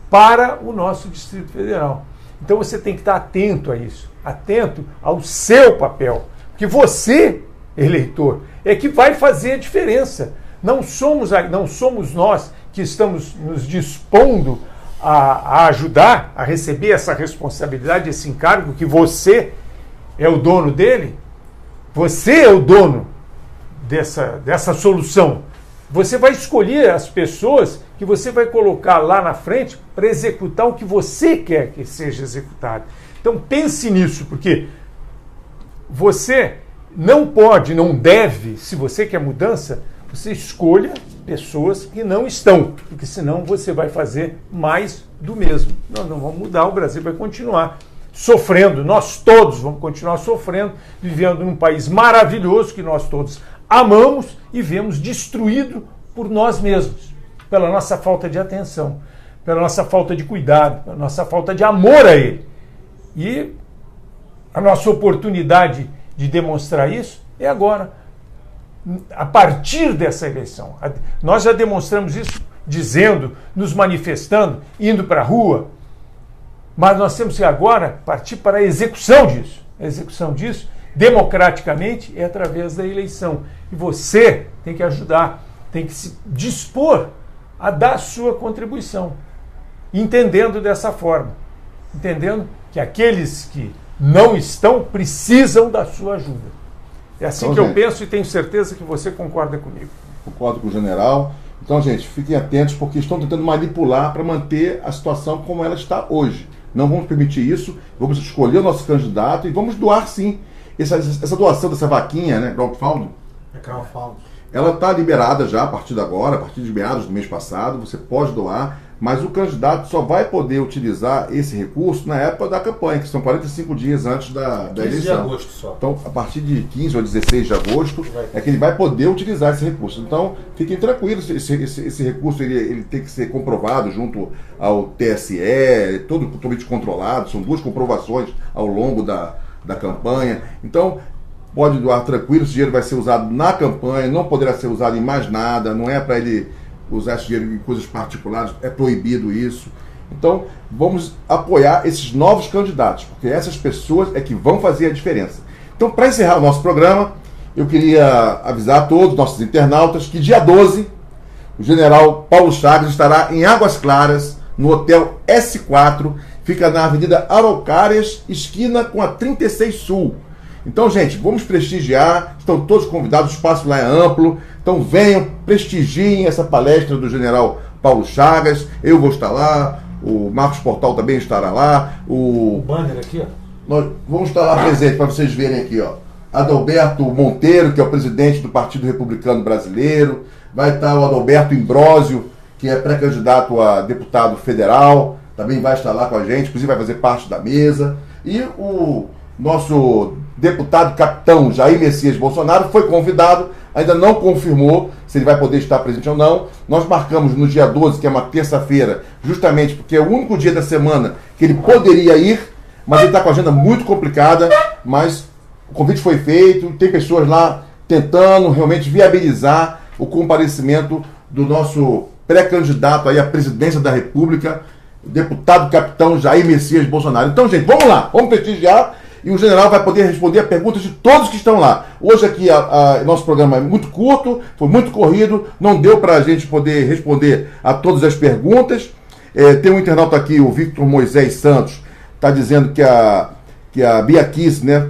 para o nosso Distrito Federal. Então você tem que estar atento a isso, atento ao seu papel, porque você, eleitor, é que vai fazer a diferença. Não somos nós que estamos nos dispondo a ajudar a receber essa responsabilidade, esse encargo, que você é o dono dele. Você é o dono dessa solução. Você vai escolher as pessoas que você vai colocar lá na frente para executar o que você quer que seja executado. Então pense nisso, porque você não pode, não deve, se você quer mudança, você escolha pessoas que não estão, porque senão você vai fazer mais do mesmo. Nós não vamos mudar, o Brasil vai continuar sofrendo, nós todos vamos continuar sofrendo, vivendo num país maravilhoso que nós todos amamos e vemos destruído por nós mesmos, pela nossa falta de atenção, pela nossa falta de cuidado, pela nossa falta de amor a ele. E a nossa oportunidade de demonstrar isso é agora, a partir dessa eleição. Nós já demonstramos isso dizendo, nos manifestando, indo para a rua, mas nós temos que agora partir para a execução disso. A execução disso, democraticamente, é através da eleição. E você tem que ajudar, tem que se dispor a dar a sua contribuição, entendendo dessa forma, entendendo que aqueles que não estão precisam da sua ajuda. É assim então, que eu penso e tenho certeza que você concorda comigo. Concordo com o general. Então, gente, fiquem atentos porque estão tentando manipular para manter a situação como ela está hoje. Não vamos permitir isso, vamos escolher o nosso candidato e vamos doar sim. Essa doação dessa vaquinha, né, crowdfunding, ela está liberada já a partir de agora, a partir de meados do mês passado, você pode doar, mas o candidato só vai poder utilizar esse recurso na época da campanha, que são 45 dias antes da eleição. 15 de agosto só. Então, a partir de 15 ou 16 de agosto, é que ele vai poder utilizar esse recurso. Então, fiquem tranquilos, esse recurso ele tem que ser comprovado junto ao TSE, todo totalmente controlado, são 2 comprovações ao longo da campanha. Então, pode doar tranquilo, esse dinheiro vai ser usado na campanha, não poderá ser usado em mais nada, não é para ele usar esse dinheiro em coisas particulares, é proibido isso. Então, vamos apoiar esses novos candidatos, porque essas pessoas é que vão fazer a diferença. Então, para encerrar o nosso programa, eu queria avisar a todos, nossos internautas, que dia 12, o general Paulo Chagas estará em Águas Claras, no Hotel S4, fica na Avenida Araucárias, esquina com a 36 Sul. Então, gente, vamos prestigiar, estão todos convidados, o espaço lá é amplo, então venham, prestigiem essa palestra do general Paulo Chagas, eu vou estar lá, o Marcos Portal também estará lá, o banner aqui, ó. Nós vamos estar lá presente para vocês verem aqui, ó, Adalberto Monteiro, que é o presidente do Partido Republicano Brasileiro, vai estar o Adalberto Imbrósio, que é pré-candidato a deputado federal, também vai estar lá com a gente, inclusive vai fazer parte da mesa, e o nosso deputado capitão Jair Messias Bolsonaro foi convidado, ainda não confirmou se ele vai poder estar presente ou não. Nós marcamos no dia 12, que é uma terça-feira, justamente porque é o único dia da semana que ele poderia ir, mas ele está com a agenda muito complicada, mas o convite foi feito, tem pessoas lá tentando realmente viabilizar o comparecimento do nosso pré-candidato aí à presidência da República, o deputado capitão Jair Messias Bolsonaro. Então, gente, vamos lá, vamos prestigiar. E o general vai poder responder a perguntas de todos que estão lá. Hoje aqui nosso programa é muito curto, foi muito corrido, não deu para a gente poder responder a todas as perguntas. Tem um internauta aqui, o Victor Moisés Santos, está dizendo que a Bia Kiss, né,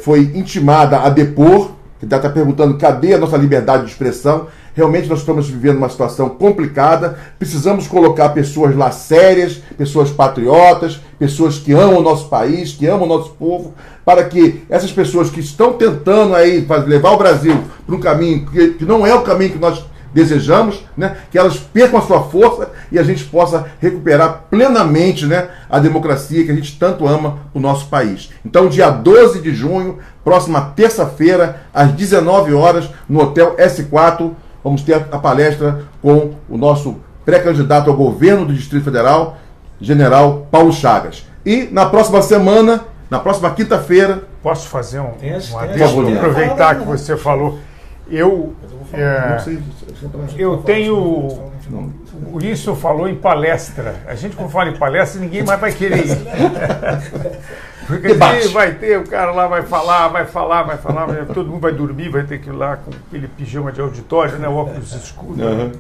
foi intimada a depor, que está perguntando cadê a nossa liberdade de expressão. Realmente nós estamos vivendo uma situação complicada, precisamos colocar pessoas lá sérias, pessoas patriotas, pessoas que amam o nosso país, que amam o nosso povo, para que essas pessoas que estão tentando aí levar o Brasil para um caminho que não é o caminho que nós desejamos, né, que elas percam a sua força e a gente possa recuperar plenamente, né, a democracia que a gente tanto ama o nosso país. Então, dia 12 de junho, próxima terça-feira, às 19 horas, no Hotel S4, vamos ter a palestra com o nosso pré-candidato ao governo do Distrito Federal, general Paulo Chagas. E na próxima semana, na próxima quinta-feira... Posso fazer aproveitar que você falou. Eu tenho... O Wilson falou em palestra. A gente, quando fala em palestra, ninguém mais vai querer ir. Porque vai ter, o cara lá vai falar, todo mundo vai dormir, vai ter que ir lá com aquele pijama de auditório, né, óculos escuros. Uhum.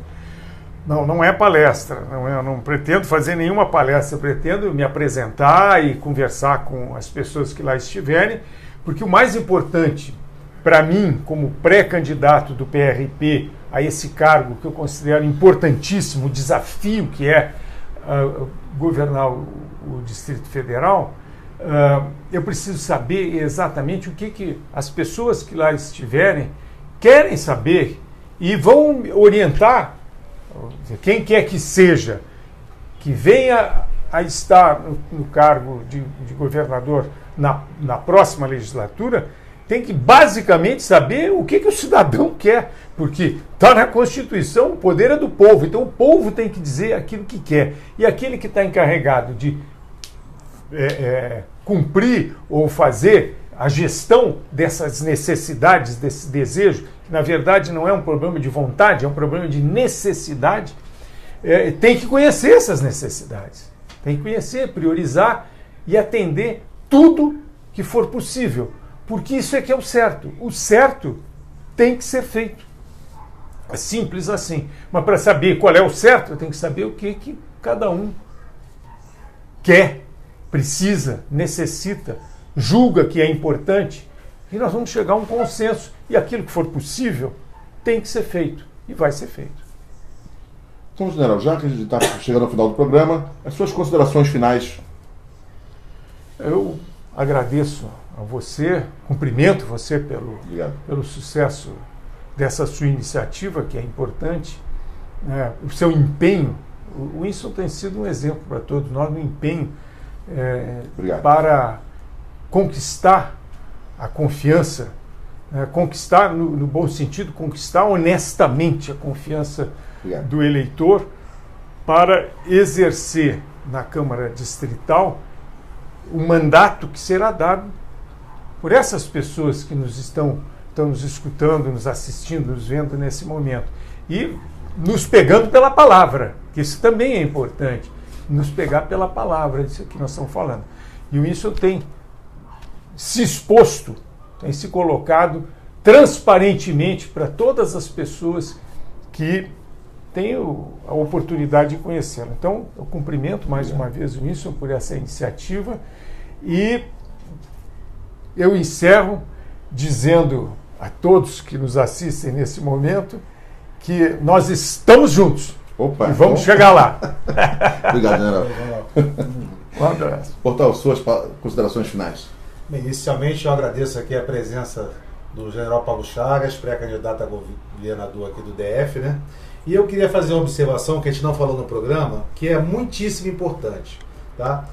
Não é palestra, eu não pretendo fazer nenhuma palestra, eu pretendo me apresentar e conversar com as pessoas que lá estiverem, porque o mais importante para mim, como pré-candidato do PRP a esse cargo que eu considero importantíssimo, o desafio que é governar o Distrito Federal, eu preciso saber exatamente o que as pessoas que lá estiverem querem saber e vão orientar quem quer que seja, que venha a estar no cargo de governador na próxima legislatura tem que basicamente saber o que o cidadão quer, porque está na Constituição, o poder é do povo, então o povo tem que dizer aquilo que quer. E aquele que está encarregado de cumprir ou fazer a gestão dessas necessidades, desse desejo, que na verdade não é um problema de vontade, é um problema de necessidade, tem que conhecer essas necessidades, tem que conhecer, priorizar e atender tudo que for possível, porque isso é que é o certo. O certo tem que ser feito. É simples assim. Mas para saber qual é o certo, eu tenho que saber o que cada um quer, precisa, necessita, julga que é importante, e nós vamos chegar a um consenso. E aquilo que for possível tem que ser feito, e vai ser feito. Então, general, já que a gente está chegando ao final do programa, as suas considerações finais. Eu agradeço a você, cumprimento você pelo sucesso dessa sua iniciativa, que é importante, né? O seu empenho. O Winston tem sido um exemplo para todos nós no empenho para conquistar a confiança, conquistar, no bom sentido, conquistar honestamente a confiança do eleitor para exercer na Câmara Distrital o mandato que será dado por essas pessoas que estão nos escutando, nos assistindo, nos vendo nesse momento. E nos pegando pela palavra, que isso também é importante, nos pegar pela palavra, disso que nós estamos falando. E o Winston tem se exposto, tem se colocado transparentemente para todas as pessoas que têm a oportunidade de conhecê-lo. Então, eu cumprimento mais uma vez o Winston por essa iniciativa e eu encerro dizendo a todos que nos assistem nesse momento que nós estamos juntos. Opa, e vamos chegar lá. Obrigado, general. Um abraço. Portal, suas considerações finais. Bem, inicialmente eu agradeço aqui a presença do general Paulo Chagas, pré-candidato a governador aqui do DF, né? E eu queria fazer uma observação que a gente não falou no programa, que é muitíssimo importante, tá?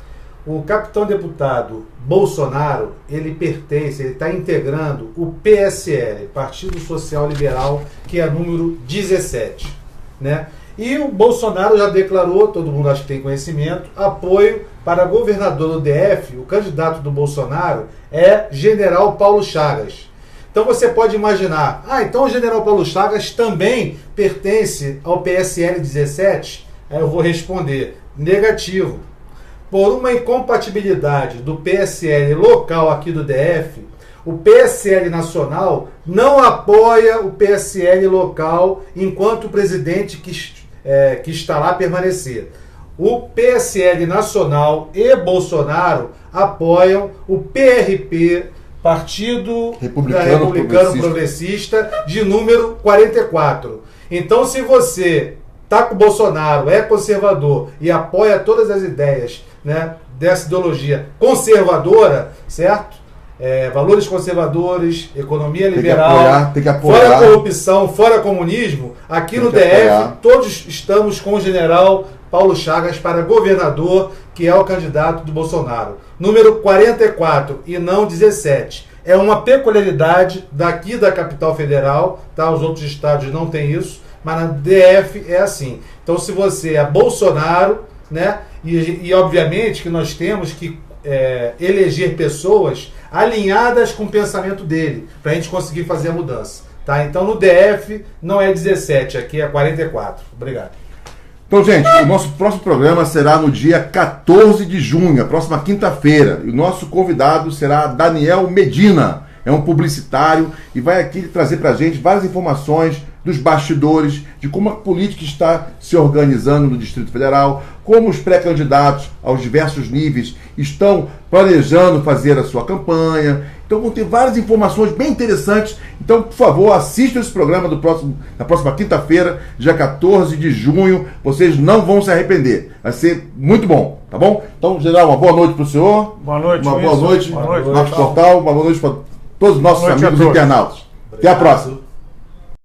O capitão deputado Bolsonaro, ele está integrando o PSL, Partido Social Liberal, que é número 17, né? E o Bolsonaro já declarou, todo mundo acho que tem conhecimento, apoio para governador do DF. O candidato do Bolsonaro é general Paulo Chagas. Então você pode imaginar, então o general Paulo Chagas também pertence ao PSL 17? Aí eu vou responder, negativo. Por uma incompatibilidade do PSL local aqui do DF, o PSL nacional não apoia o PSL local enquanto o presidente que está lá permanecer. O PSL nacional e Bolsonaro apoiam o PRP, Partido Republicano Progressista, de número 44. Então, se você está com o Bolsonaro, é conservador e apoia todas as ideias, né, dessa ideologia conservadora, certo? Valores conservadores, economia liberal, tem que apoiar. Fora corrupção, fora comunismo, aqui no DF todos estamos com o general Paulo Chagas para governador, que é o candidato do Bolsonaro. Número 44 e não 17. É uma peculiaridade daqui da capital federal, tá? Os outros estados não têm isso, mas na DF é assim. Então, se você é Bolsonaro, né? E obviamente que nós temos que eleger pessoas alinhadas com o pensamento dele, para a gente conseguir fazer a mudança. Tá? Então no DF não é 17, aqui é 44. Obrigado. Então, gente, o nosso próximo programa será no dia 14 de junho, a próxima quinta-feira. E o nosso convidado será Daniel Medina. É um publicitário e vai aqui trazer para a gente várias informações dos bastidores, de como a política está se organizando no Distrito Federal, como os pré-candidatos aos diversos níveis estão planejando fazer a sua campanha. Então vão ter várias informações bem interessantes. Então, por favor, assistam esse programa na próxima quinta-feira, dia 14 de junho. Vocês não vão se arrepender. Vai ser muito bom, tá bom? Então, general, uma boa noite para o senhor. Boa noite, uma boa noite, boa noite, Marcos Portal. Uma boa noite para todos os nossos amigos internautas. Até a próxima.